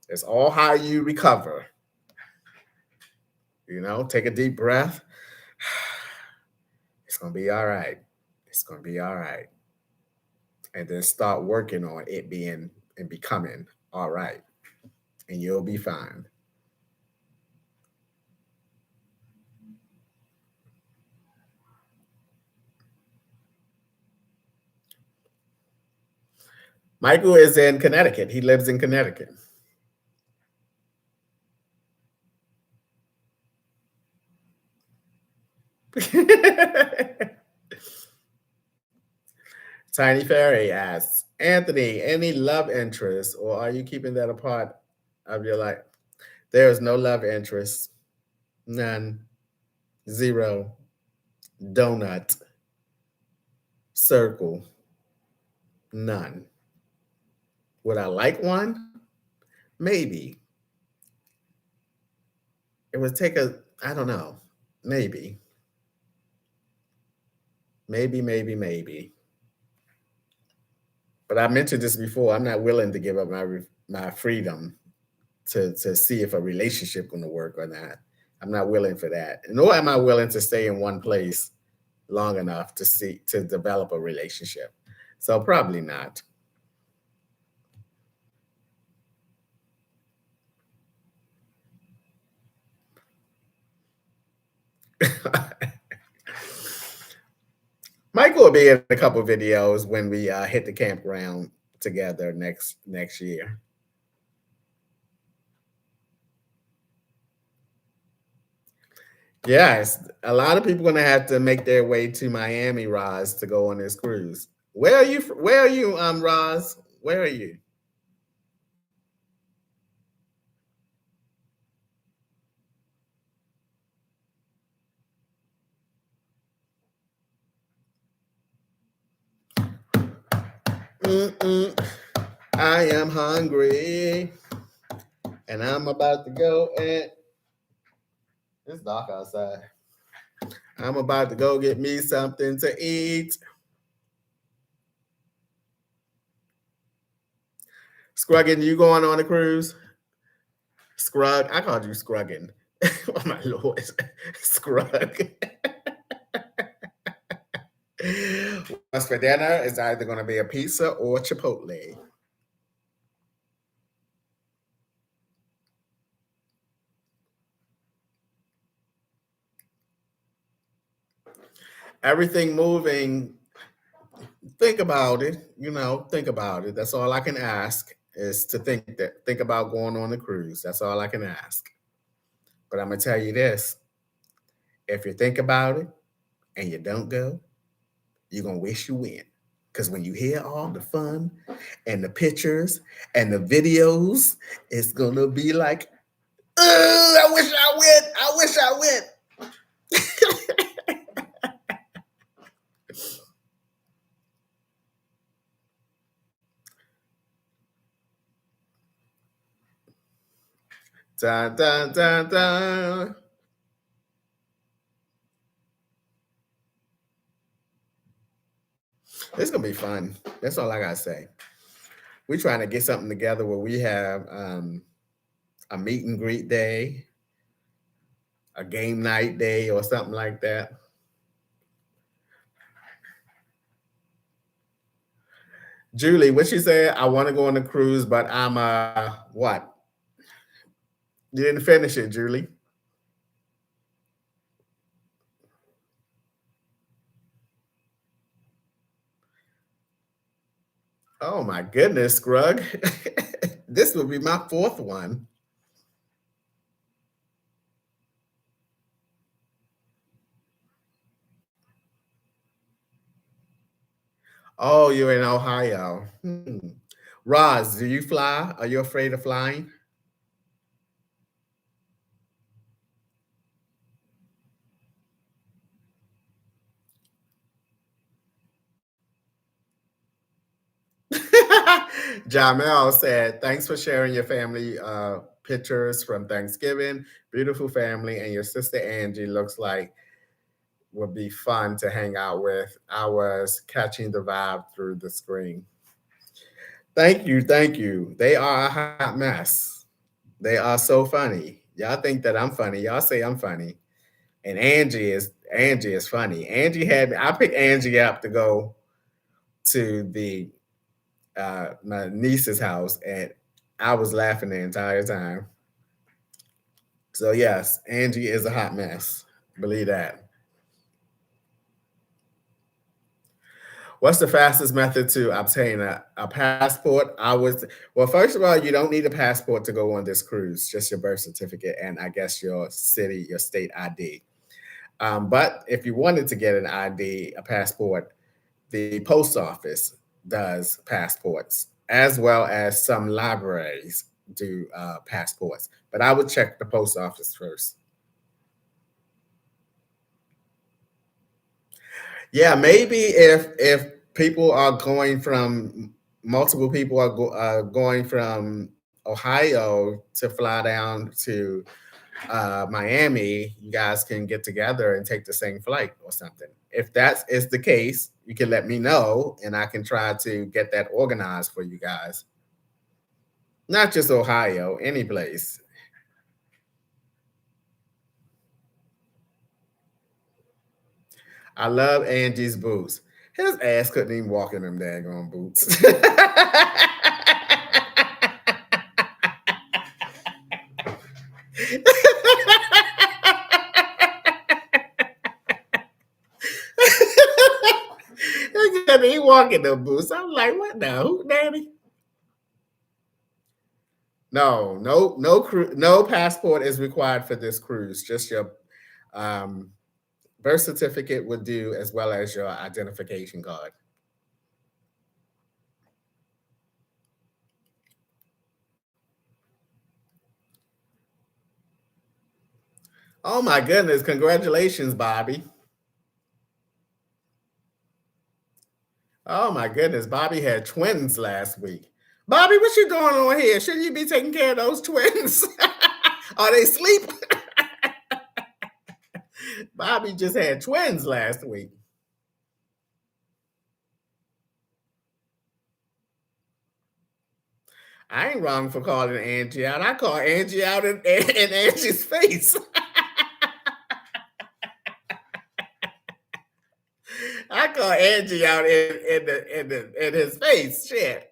It's all how you recover. Take a deep breath. It's gonna be all right. It's gonna be all right. And then start working on it being and becoming all right. And you'll be fine. Michael is in Connecticut. He lives in Connecticut. Tiny Fairy asks, Anthony, any love interest, or are you keeping that apart of your life? There is no love interest. None. Zero. Donut. Circle. None. Would I like one? Maybe. It would take I don't know. Maybe. Maybe. But I mentioned this before. I'm not willing to give up my freedom to see if a relationship going to work or not. I'm not willing for that. Nor am I willing to stay in one place long enough to develop a relationship. So probably not. Michael will be in a couple videos when we hit the campground together next year. Yes, a lot of people gonna have to make their way to Miami, Roz, to go on this cruise. Where are you? Where are you, Roz? Where are you? Mm-mm. I am hungry, and I'm about to go and it's dark outside. I'm about to go get me something to eat. Scruggin, you going on a cruise? Scrug, I called you Scruggin. Oh my lord, Scrug. What's for dinner is either going to be a pizza or Chipotle. Everything moving. Think about it. Think about it. That's all I can ask is to think about going on the cruise. That's all I can ask. But I'm gonna tell you this: if you think about it and you don't go, you're gonna wish you went. Because when you hear all the fun and the pictures and the videos, it's gonna be like, I wish I went. I wish I went. Dun, dun, dun, dun. It's gonna be fun. That's all I gotta say. We're trying to get something together where we have a meet and greet day, a game night day, or something like that. Julie, what you said? I want to go on a cruise, but I'm what? You didn't finish it, Julie. Oh my goodness, Scrug. This will be my fourth one. Oh, you're in Ohio. Roz, do you fly? Are you afraid of flying? Jamel said, thanks for sharing your family pictures from Thanksgiving. Beautiful family, and your sister Angie looks like would be fun to hang out with. I was catching the vibe through the screen. Thank you, thank you. They are a hot mess. They are so funny. Y'all think that I'm funny. Y'all say I'm funny. And Angie is funny. Angie had I picked Angie up to go to the my niece's house, and I was laughing the entire time. So yes, Angie is a hot mess. Believe that. What's the fastest method to obtain a passport? Well, first of all, you don't need a passport to go on this cruise, just your birth certificate and I guess your city, your state ID. But if you wanted to get an ID, a passport, the post office does passports, as well as some libraries do passports. But I would check the post office first. Yeah, maybe if people are going from multiple people are going from Ohio to fly down to Miami, you guys can get together and take the same flight or something. If that is the case, you can let me know and I can try to get that organized for you guys. Not just Ohio, any place. I love Angie's boots. His ass couldn't even walk in them daggone boots. He walk in the boots. I'm like, what the who, daddy? No passport is required for this cruise. Just your um, birth certificate would do, as well as your identification card. Oh my goodness! Congratulations, Bobby. Oh my goodness, Bobby had twins last week. Bobby, what you doing on here? Shouldn't you be taking care of those twins? Are they asleep? Bobby just had twins last week. I ain't wrong for calling Angie out. I call Angie out in Angie's face. I call Angie out in his face. Shit.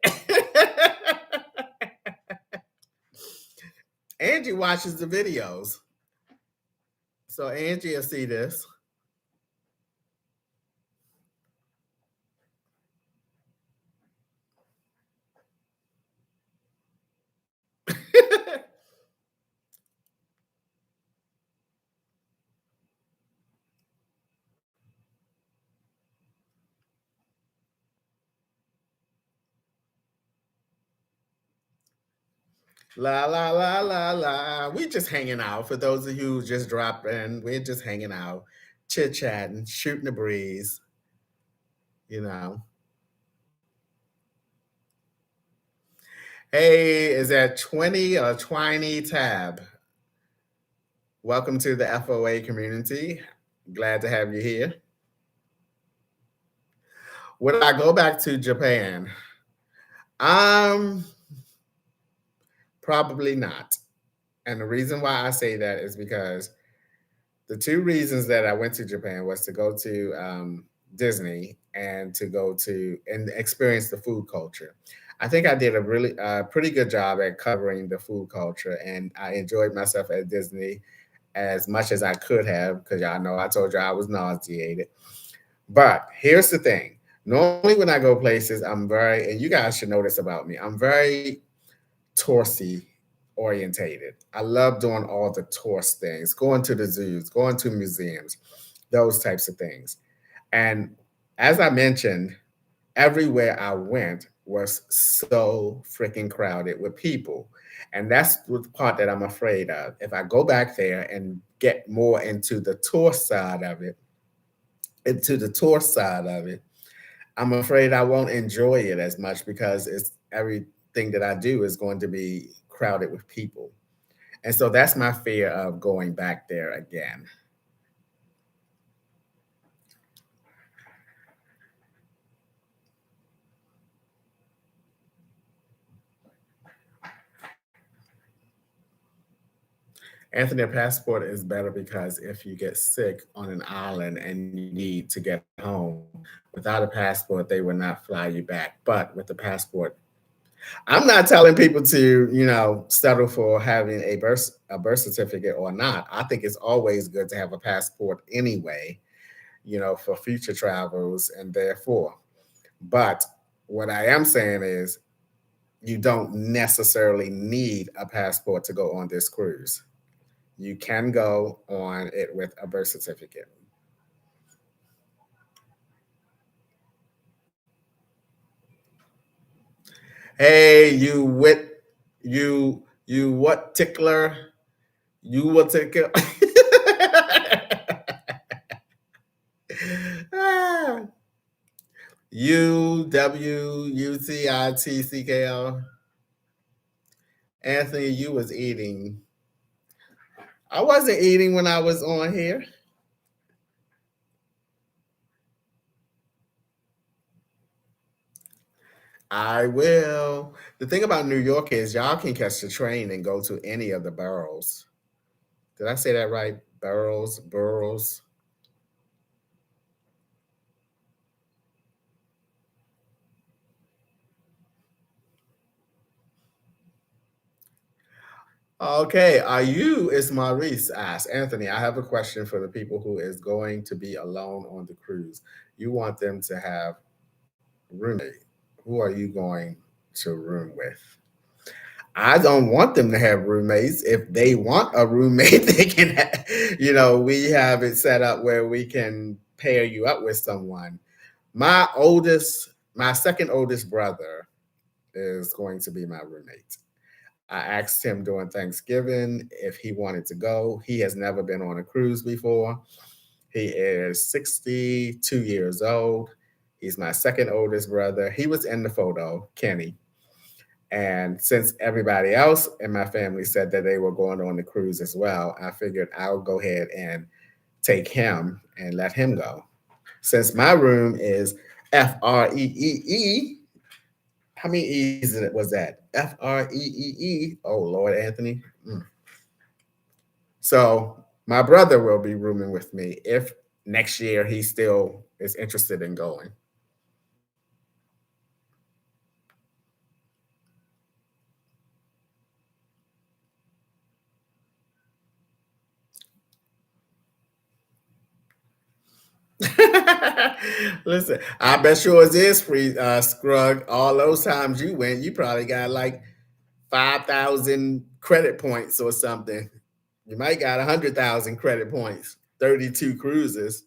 Angie watches the videos. So Angie will see this. La la la la la. We just hanging out. For those of you who just dropped in, we're just hanging out, chit chatting, shooting the breeze. You know. Hey, is that 20 or 20 tab? Welcome to the FOA community. Glad to have you here. Would I go back to Japan? Um, Probably not. And the reason why I say that is because the two reasons that I went to Japan was to go to Disney and to go to and experience the food culture. I think I did a really pretty good job at covering the food culture, and I enjoyed myself at Disney as much as I could have because y'all know I told you I was nauseated. But here's the thing: normally when I go places, I'm very, and you guys should know this about me, I'm very touristy orientated. I love doing all the tourist things, going to the zoos, going to museums, those types of things. And as I mentioned, everywhere I went was so freaking crowded with people. And that's the part that I'm afraid of. If I go back there and get more into the tour side of it, I'm afraid I won't enjoy it as much because it's everything that I do is going to be crowded with people. And so that's my fear of going back there again. Anthony, a passport is better because if you get sick on an island and you need to get home, without a passport, they will not fly you back. But with the passport, I'm not telling people to, settle for having a birth certificate or not. I think it's always good to have a passport anyway, for future travels and therefore. But what I am saying is you don't necessarily need a passport to go on this cruise. You can go on it with a birth certificate. Hey, you what tickler? You will tickle. UWUTITCKL. Anthony, you was eating. I wasn't eating when I was on here. I will. The thing about New York is y'all can catch the train and go to any of the boroughs. Did I say that right? Boroughs. Okay, are you, is Maurice asked, Anthony, I have a question for the people who is going to be alone on the cruise. You want them to have roommate. Who are you going to room with? I don't want them to have roommates. If they want a roommate, they can, we have it set up where we can pair you up with someone. My second oldest brother is going to be my roommate. I asked him during Thanksgiving if he wanted to go. He has never been on a cruise before. He is 62 years old. He's my second oldest brother. He was in the photo, Kenny. And since everybody else in my family said that they were going on the cruise as well, I figured I'll go ahead and take him and let him go. Since my room is FREEE, how many E's was that? FREEE. Oh, Lord, Anthony. Mm. So my brother will be rooming with me if next year he still is interested in going. Listen, I bet yours is free, Scrug. All those times you went, you probably got like 5,000 credit points or something. You might got 100,000 credit points, 32 cruises.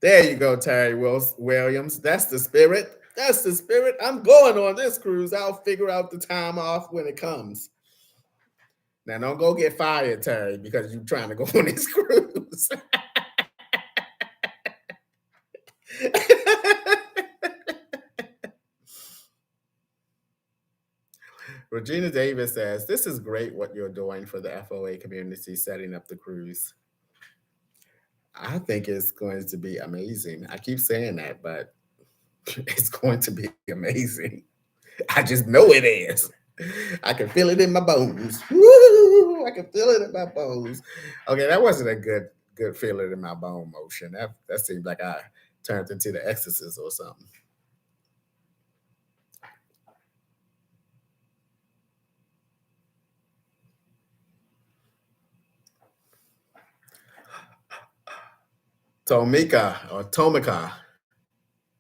There you go, Terry Williams. That's the spirit. That's the spirit. I'm going on this cruise. I'll figure out the time off when it comes. Now, don't go get fired, Terry, because you're trying to go on this cruise. Regina Davis says, "This is great what you're doing for the FOA community, setting up the cruise. I think it's going to be amazing. I keep saying that, but it's going to be amazing. I just know it is. I can feel it in my bones. Woo! I can feel it in my bones. Okay, that wasn't a good feeling in my bone motion. That seemed like I turned into the Exorcist or something." Tomika.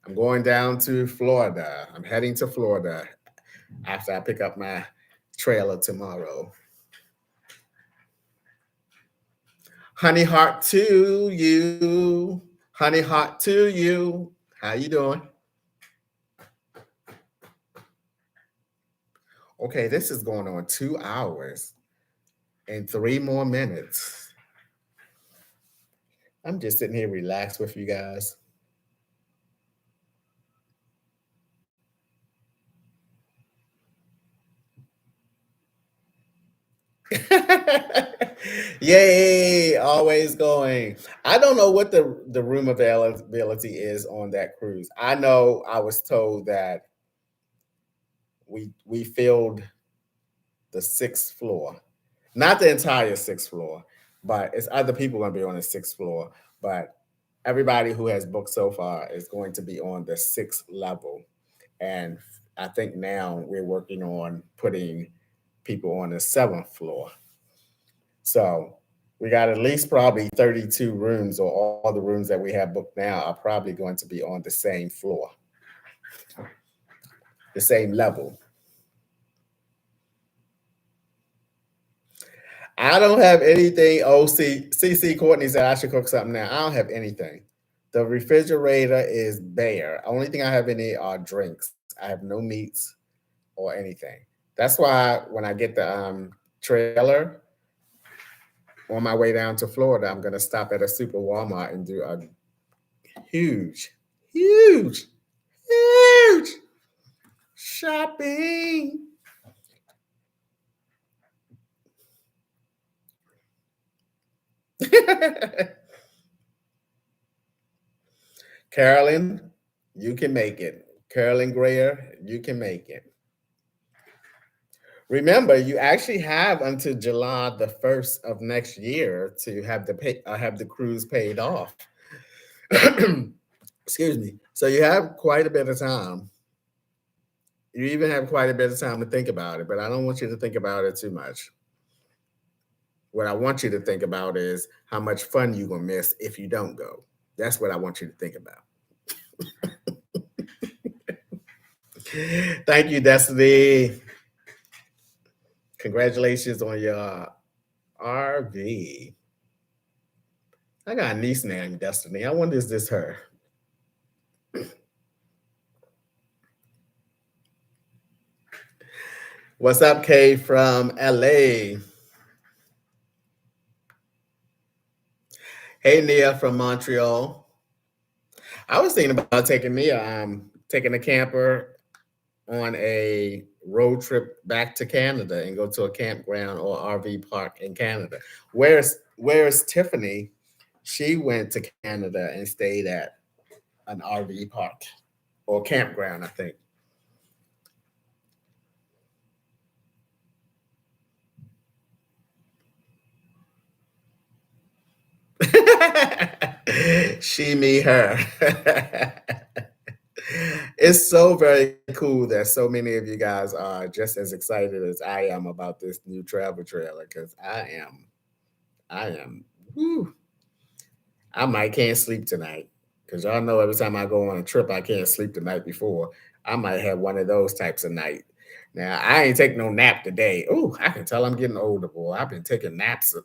I'm going down to Florida. I'm heading to Florida after I pick up my trailer tomorrow. Honey heart to you. Honey heart to you. How you doing? Okay, this is going on 2 hours and 3 more minutes. I'm just sitting here relaxed with you guys. Yay, always going. I don't know what the room availability is on that cruise. I know I was told that we filled the sixth floor, not the entire sixth floor, but it's other people going to be on the sixth floor. But everybody who has booked so far is going to be on the sixth level, and I think now we're working on putting people on the seventh floor. So we got at least probably 32 rooms, or all the rooms that we have booked now are probably going to be on the same floor, the same level. I don't have anything. Oh, CC Courtney said I should cook something now. I don't have anything. The refrigerator is bare. Only thing I have in it are drinks. I have no meats or anything. That's why when I get the trailer on my way down to Florida, I'm gonna stop at a super Walmart and do a huge, huge, huge shopping. Carolyn, you can make it. Carolyn Greer, you can make it. Remember, you actually have until July the 1st of next year to have the cruise paid off. Excuse me. So you have quite a bit of time. You even have quite a bit of time to think about it, but I don't want you to think about it too much. What I want you to think about is how much fun you're gonna miss if you don't go. That's what I want you to think about. Thank you, Destiny. Congratulations on your RV. I got a niece named Destiny. I wonder is this her? What's up, Kay from LA? Hey, Nia from Montreal. I was thinking about taking a camper on a road trip back to Canada and go to a campground or RV park in Canada. Where's Tiffany? She went to Canada and stayed at an RV park or campground, I think. She, me, her. It's so very cool that so many of you guys are just as excited as I am about this new travel trailer because I am, whew, I might can't sleep tonight because y'all know every time I go on a trip, I can't sleep the night before. I might have one of those types of night. Now I ain't taking no nap today. Ooh, I can tell I'm getting older, boy. I've been taking naps,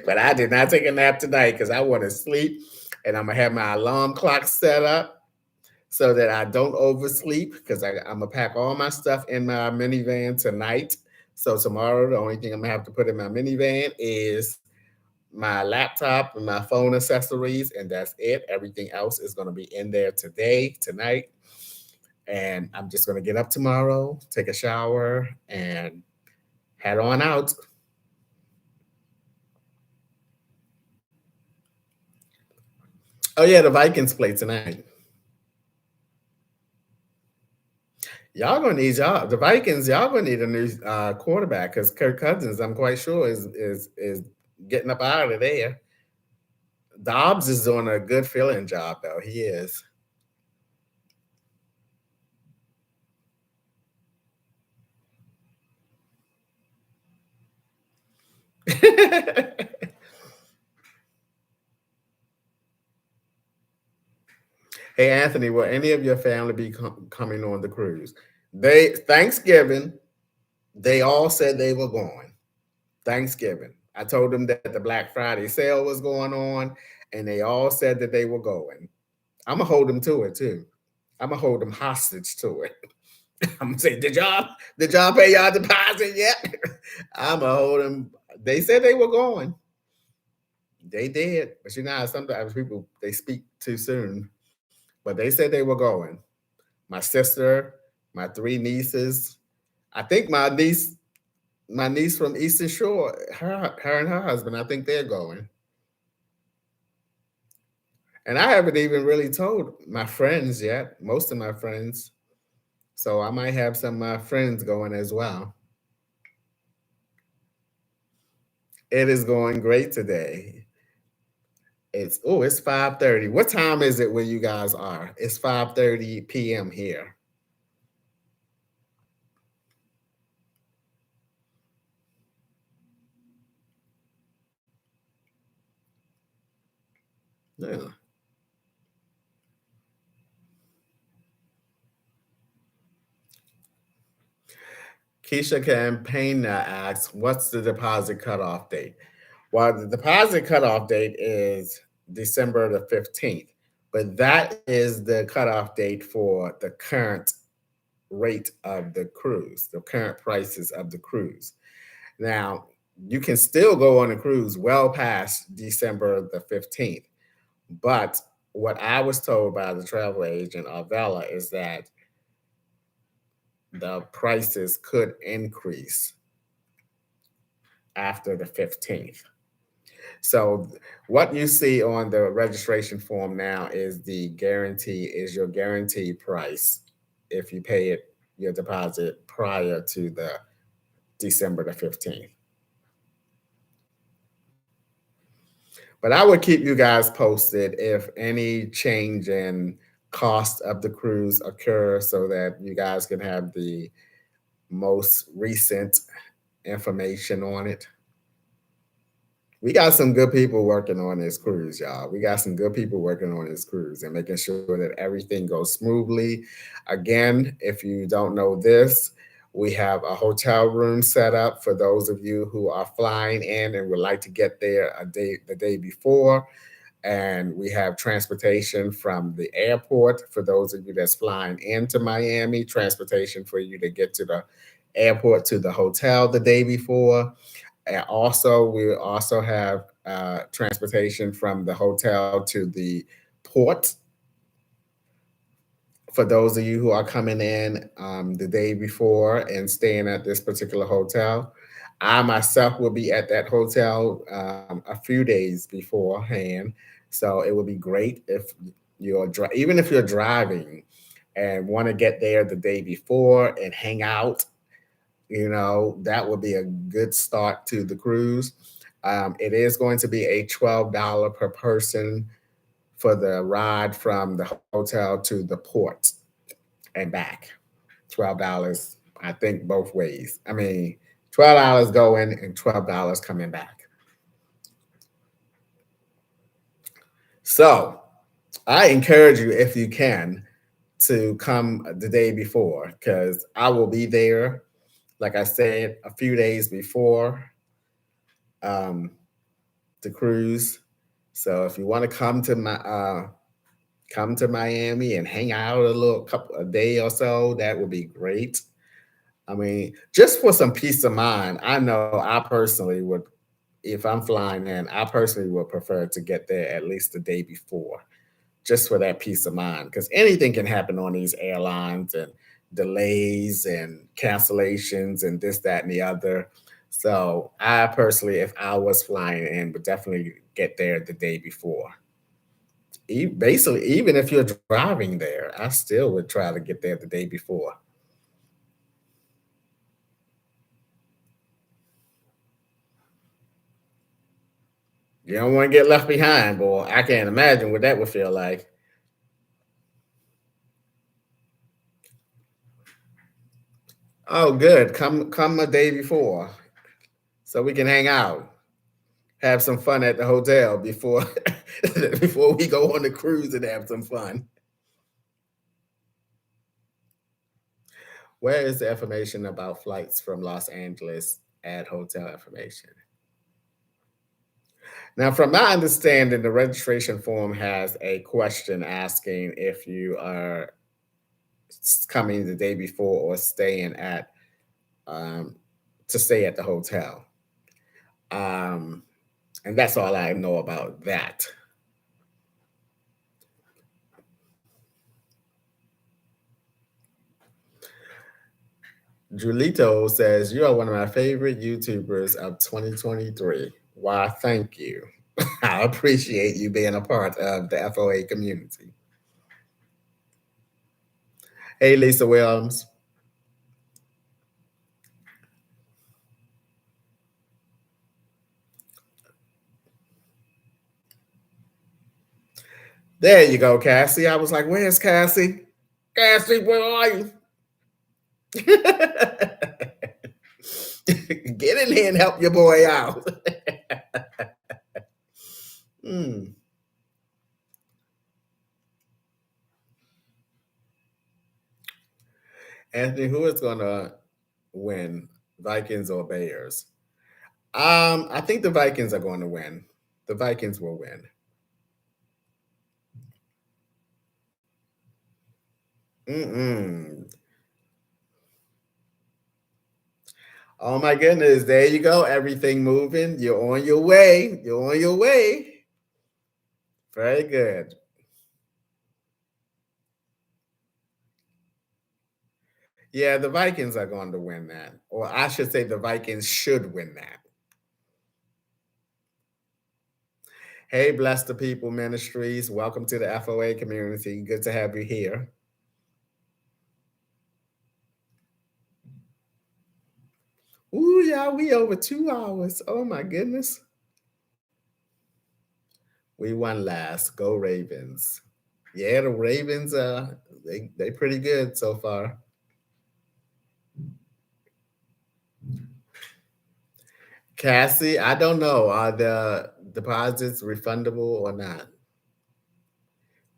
but I did not take a nap tonight because I want to sleep, and I'm gonna have my alarm clock set up so that I don't oversleep because I'm gonna pack all my stuff in my minivan tonight. So tomorrow, the only thing I'm gonna have to put in my minivan is my laptop and my phone accessories, and that's it. Everything else is going to be in there today, tonight. And I'm just going to get up tomorrow, take a shower, and head on out. Oh, yeah, the Vikings play tonight. The Vikings, y'all gonna need a new quarterback because Kirk Cousins, I'm quite sure, is getting up out of there. Dobbs is doing a good filling job though. He is. Hey Anthony, will any of your family be coming on the cruise? They Thanksgiving, they all said they were going. Thanksgiving. I told them that the Black Friday sale was going on, and they all said that they were going. I'm gonna hold them to it too. I'm gonna hold them hostage to it. I'm gonna say, did y'all pay y'all deposit yet? I'm gonna hold them. They said they were going. They did, but you know how sometimes people they speak too soon. But they said they were going. My sister, my three nieces. I think my niece from Eastern Shore, her and her husband, I think they're going. And I haven't even really told my friends yet, most of my friends. So I might have some of my friends going as well. It is going great today. It's 5:30. What time is it where you guys are? It's 5:30 p.m. here. Yeah. Keisha Campaigna asks, what's the deposit cutoff date? Well, the deposit cutoff date is December the 15th, but that is the cutoff date for the current rate of the cruise, the current prices of the cruise. Now, you can still go on a cruise well past December the 15th, but what I was told by the travel agent Arvella is that the prices could increase after the 15th. So what you see on the registration form now is your guarantee price if you pay it your deposit prior to the December the 15th. But I would keep you guys posted if any change in cost of the cruise occur so that you guys can have the most recent information on it. We got some good people working on this cruise, y'all. We got some good people working on this cruise and making sure that everything goes smoothly. Again, if you don't know this, We have a hotel room set up for those of you who are flying in and would like to get there the day before. And we have transportation from the airport for those of you that's flying into Miami, transportation for you to get to the airport to the hotel the day before. And also, we also have transportation from the hotel to the port for those of you who are coming in the day before and staying at this particular hotel. I myself will be at that hotel a few days beforehand, so it would be great if even if you're driving and want to get there the day before and hang out. That would be a good start to the cruise. It is going to be a $12 per person for the ride from the hotel to the port and back. $12, I think both ways. I mean, $12 going and $12 coming back. So I encourage you, if you can, to come the day before because I will be there, like I said, a few days before um, the cruise. So if you want to come to Miami and hang out a day or so, that would be great. I mean, just for some peace of mind, I know I personally would, if I'm flying in, I personally would prefer to get there at least the day before, just for that peace of mind. Because anything can happen on these airlines and delays and cancellations and this, that, and the other. So I personally, if I was flying in, would definitely get there the day before. Basically, even if you're driving there, I still would try to get there the day before. You don't want to get left behind, boy. I can't imagine what that would feel like. Oh, good. Come a day before so we can hang out, have some fun at the hotel before before we go on the cruise and have some fun. Where is the information about flights from Los Angeles? Add hotel information. Now, from my understanding, the registration form has a question asking if you are coming the day before or staying at um, to stay at the hotel. Um, and that's all I know about that. Julito says, "You are one of my favorite YouTubers of 2023. Why, thank you. I appreciate you being a part of the FOA community." Hey, Lisa Williams. There you go, Cassie. I was like, where's Cassie? Cassie, where are you? Get in here and help your boy out. Hmm. Anthony, who is going to win, Vikings or Bears? I think the Vikings are going to win. The Vikings will win. Mm-mm. Oh my goodness! There you go. Everything moving. You're on your way. You're on your way. Very good. Yeah, the Vikings are going to win that, or I should say, the Vikings should win that. Hey, bless the people ministries. Welcome to the FOA community. Good to have you here. Ooh, yeah, we over 2 hours. Oh my goodness. We won last. Go Ravens. Yeah, the Ravens they pretty good so far. Cassie, I don't know. Are the deposits refundable or not?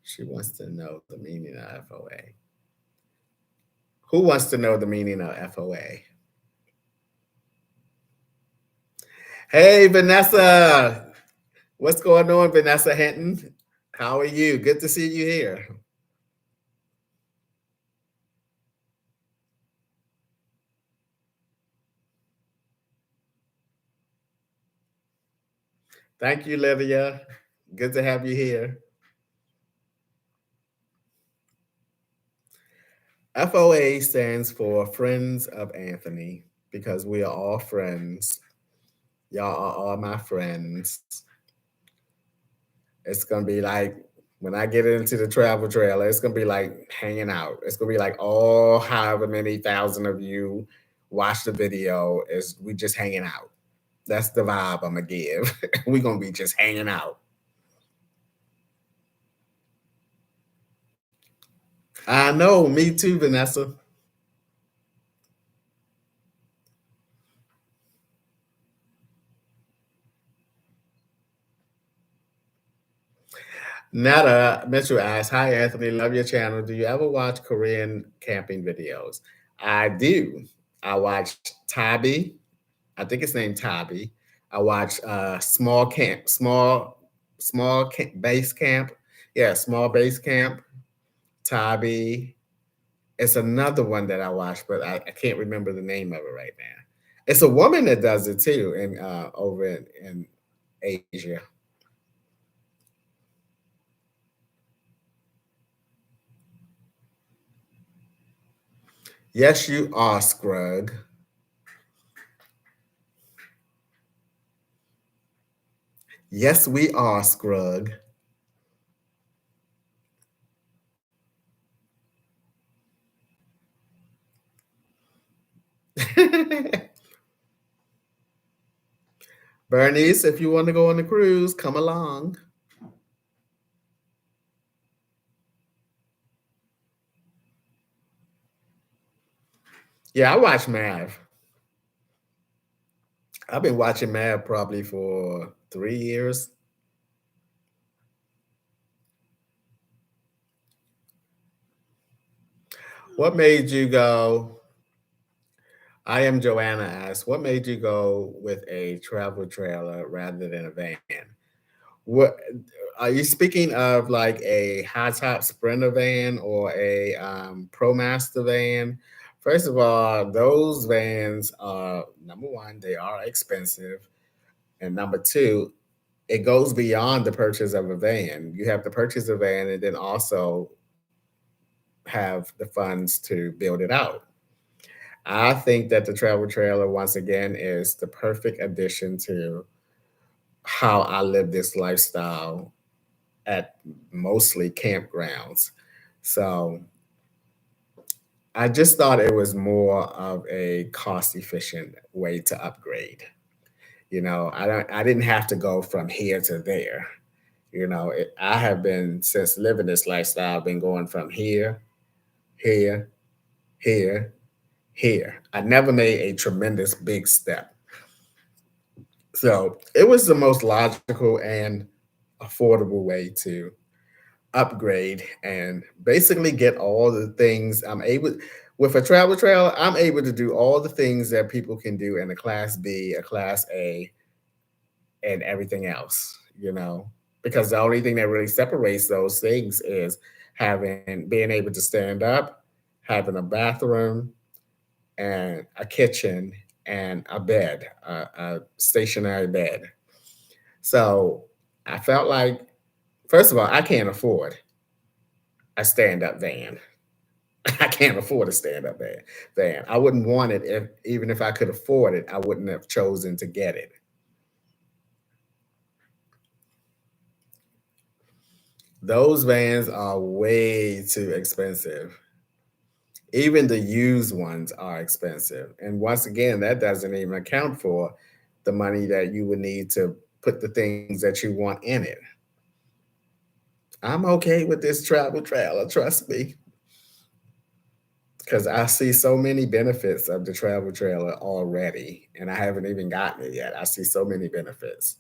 She wants to know the meaning of FOA. Who wants to know the meaning of FOA? Hey, Vanessa. What's going on, Vanessa Hinton? How are you? Good to see you here. Thank you, Lydia. Good to have you here. FOA stands for Friends of Anthony because we are all friends. Y'all are all my friends. It's gonna be like when I get into the travel trailer, it's gonna be like hanging out. It's gonna be like all however many thousand of you watch the video is we just hanging out. That's the vibe I'm gonna give. We gonna be just hanging out. I know, me too, Vanessa. Nada Mitchell asks, "Hi Anthony, love your channel. Do you ever watch Korean camping videos?" I do. I watch Tabi. I think it's named Tabi. I watch base camp. Yeah, small base camp. Tabi. It's another one that I watch, but I can't remember the name of it right now. It's a woman that does it too, in over in Asia. Yes, you are, Scrug. Yes, we are, Scrug. Bernice, if you want to go on the cruise, come along. Yeah, I watch Mav. I've been watching Mav probably for 3 years. What made you go? I am Joanna asks, what made you go with a travel trailer rather than a van? What are you speaking of, like a high top Sprinter van or a ProMaster van? First of all, those vans are number one, they are expensive. And number two, it goes beyond the purchase of a van. You have to purchase a van and then also have the funds to build it out. I think that the travel trailer, once again, is the perfect addition to how I live this lifestyle at mostly campgrounds. So I just thought it was more of a cost efficient way to upgrade. I didn't have to go from here to there. I have been, since living this lifestyle, been going from here, here, here. I never made a tremendous big step. So it was the most logical and affordable way to upgrade and basically get all the things I'm able with a travel trailer. I'm able to do all the things that people can do in a class B, a class A, and everything else, because the only thing that really separates those things is having being able to stand up, having a bathroom and a kitchen and a bed, a stationary bed. So I felt like, first of all, I can't afford a stand up van. I can't afford a stand up van. I wouldn't want it if, even if I could afford it, I wouldn't have chosen to get it. Those vans are way too expensive. Even the used ones are expensive. And once again, that doesn't even account for the money that you would need to put the things that you want in it. I'm okay with this travel trailer, trust me, because I see so many benefits of the travel trailer already, and I haven't even gotten it yet. I see so many benefits.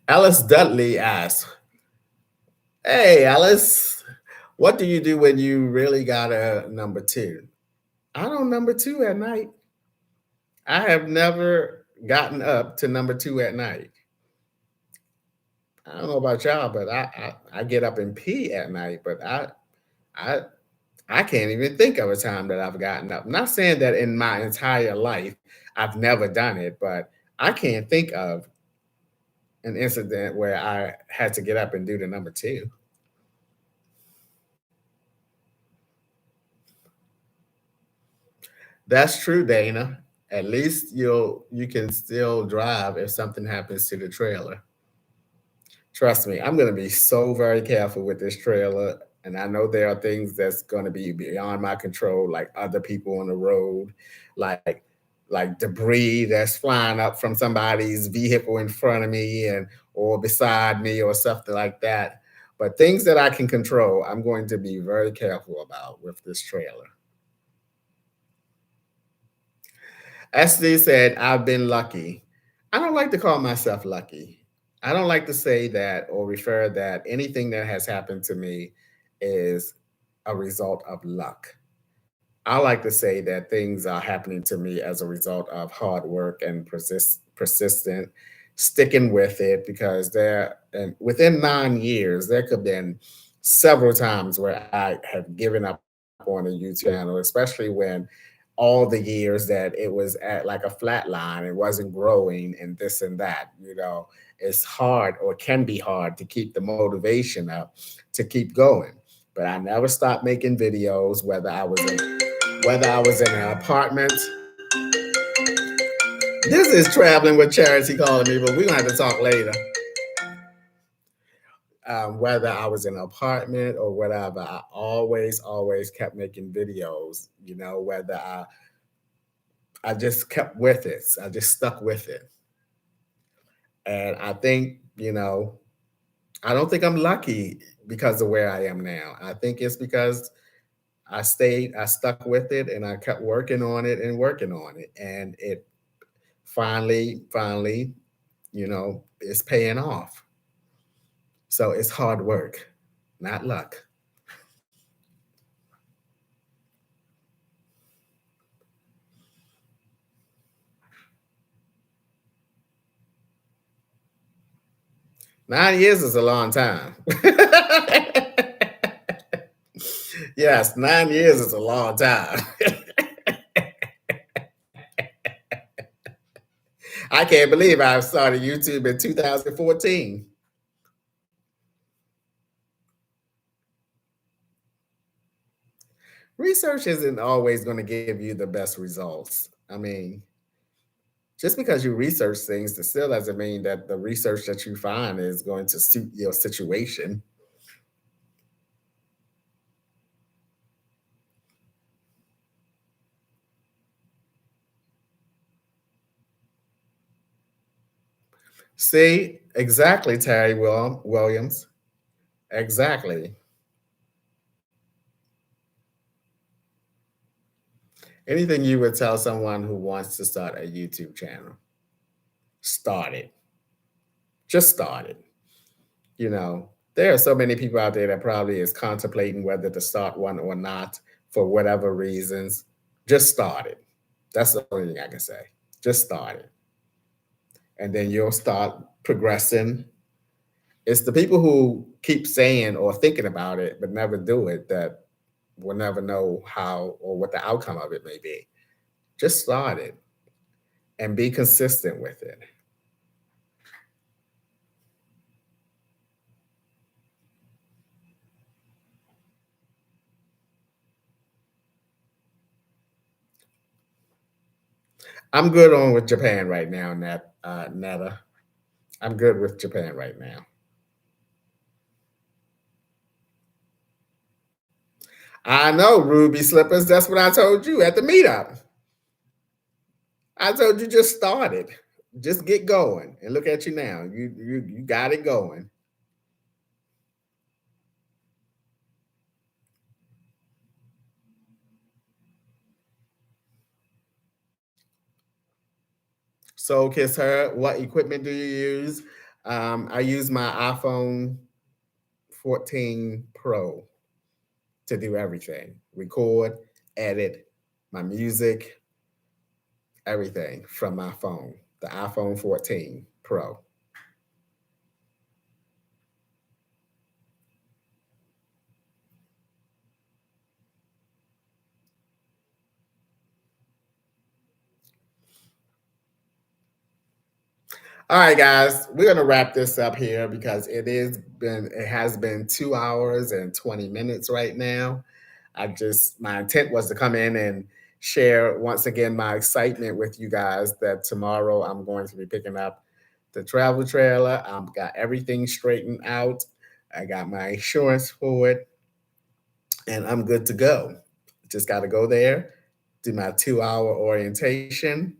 Alice Dudley asks, "Hey, Alice, what do you do when you really got a number two?" I don't number two at night. I have never gotten up to number two at night. I don't know about y'all, but I get up and pee at night, but I I can't even think of a time that I've gotten up. I'm not saying that in my entire life I've never done it, but I can't think of an incident where I had to get up and do the number two. That's true, Dana. At least you can still drive if something happens to the trailer. Trust me, I'm going to be so very careful with this trailer. And I know there are things that's going to be beyond my control, like other people on the road, like like debris that's flying up from somebody's vehicle in front of me and or beside me or something like that. But things that I can control, I'm going to be very careful about with this trailer. SD said, I've been lucky. I don't like to call myself lucky. I don't like to say that or refer that anything that has happened to me is a result of luck. I like to say that things are happening to me as a result of hard work and persistent sticking with it because there and within 9 years there could have been several times where I have given up on a YouTube channel, especially when all the years that it was at like a flat line, it wasn't growing and this and that, it's hard or can be hard to keep the motivation up to keep going. But I never stopped making videos, whether I was in an apartment. This is traveling with charity calling me, but we're gonna have to talk later. Whether I was in an apartment or whatever, I always kept making videos. Whether I just kept with it. I just stuck with it. And I think, I don't think I'm lucky because of where I am now. I think it's because I stuck with it and I kept working on it and working on it. And it finally, is paying off. So it's hard work, not luck. 9 years is a long time. Yes, 9 years is a long time. I can't believe I started YouTube in 2014. Research isn't always going to give you the best results. I mean, just because you research things, that still doesn't mean that the research that you find is going to suit your situation. See, exactly, Terry Williams. Exactly. Anything you would tell someone who wants to start a YouTube channel? Start it. Just start it. There are so many people out there that probably is contemplating whether to start one or not for whatever reasons. Just start it. That's the only thing I can say. Just start it. And then you'll start progressing. It's the people who keep saying or thinking about it but never do it that will never know how or what the outcome of it may be. Just start it and be consistent with it. I'm good on with Japan right now, Netta. I'm good with Japan right now. I know, Ruby Slippers. That's what I told you at the meetup. I told you just start it. Just get going. And look at you now. You got it going. So Kiss Her, what equipment do you use? I use my iPhone 14 Pro to do everything: record, edit my music, everything from my phone, the iPhone 14 Pro. All right, guys, we're gonna wrap this up here because it has been 2 hours and 20 minutes right now. My intent was to come in and share once again my excitement with you guys that tomorrow I'm going to be picking up the travel trailer. I've got everything straightened out. I got my insurance for it, and I'm good to go. Just got to go there, do my 2 hour orientation,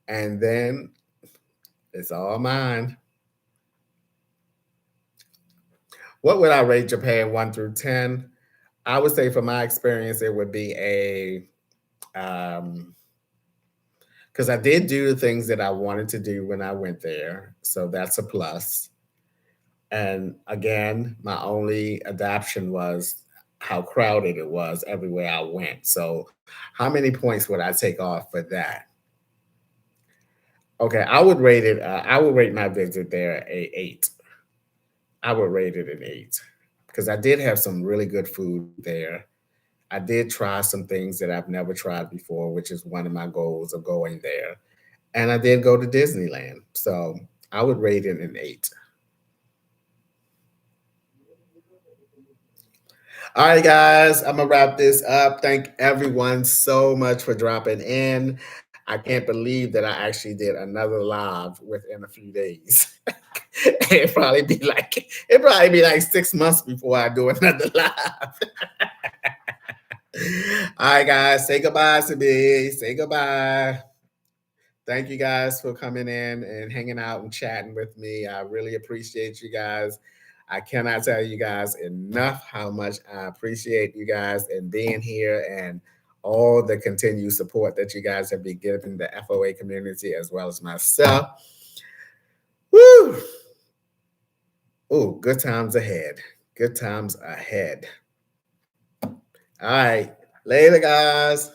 and then it's all mine. What would I rate Japan 1 through 10? I would say, from my experience, it would be um, because I did do the things that I wanted to do when I went there. So that's a plus. And again, my only adaptation was how crowded it was everywhere I went. So, how many points would I take off for that? Okay, I would rate it. I would rate my visit there a 8. I would rate it an 8 because I did have some really good food there. I did try some things that I've never tried before, which is one of my goals of going there. And I did go to Disneyland. So I would rate it an 8. All right, guys, I'm going to wrap this up. Thank everyone so much for dropping in. I can't believe that I actually did another live within a few days. It'd probably be like 6 months before I do another live. All right, guys, say goodbye to me. Say goodbye. Thank you guys for coming in and hanging out and chatting with me. I really appreciate you guys. I cannot tell you guys enough how much I appreciate you guys and being here and all the continued support that you guys have been giving the FOA community as well as myself. Woo! Oh, good times ahead. Good times ahead. All right. Later, guys.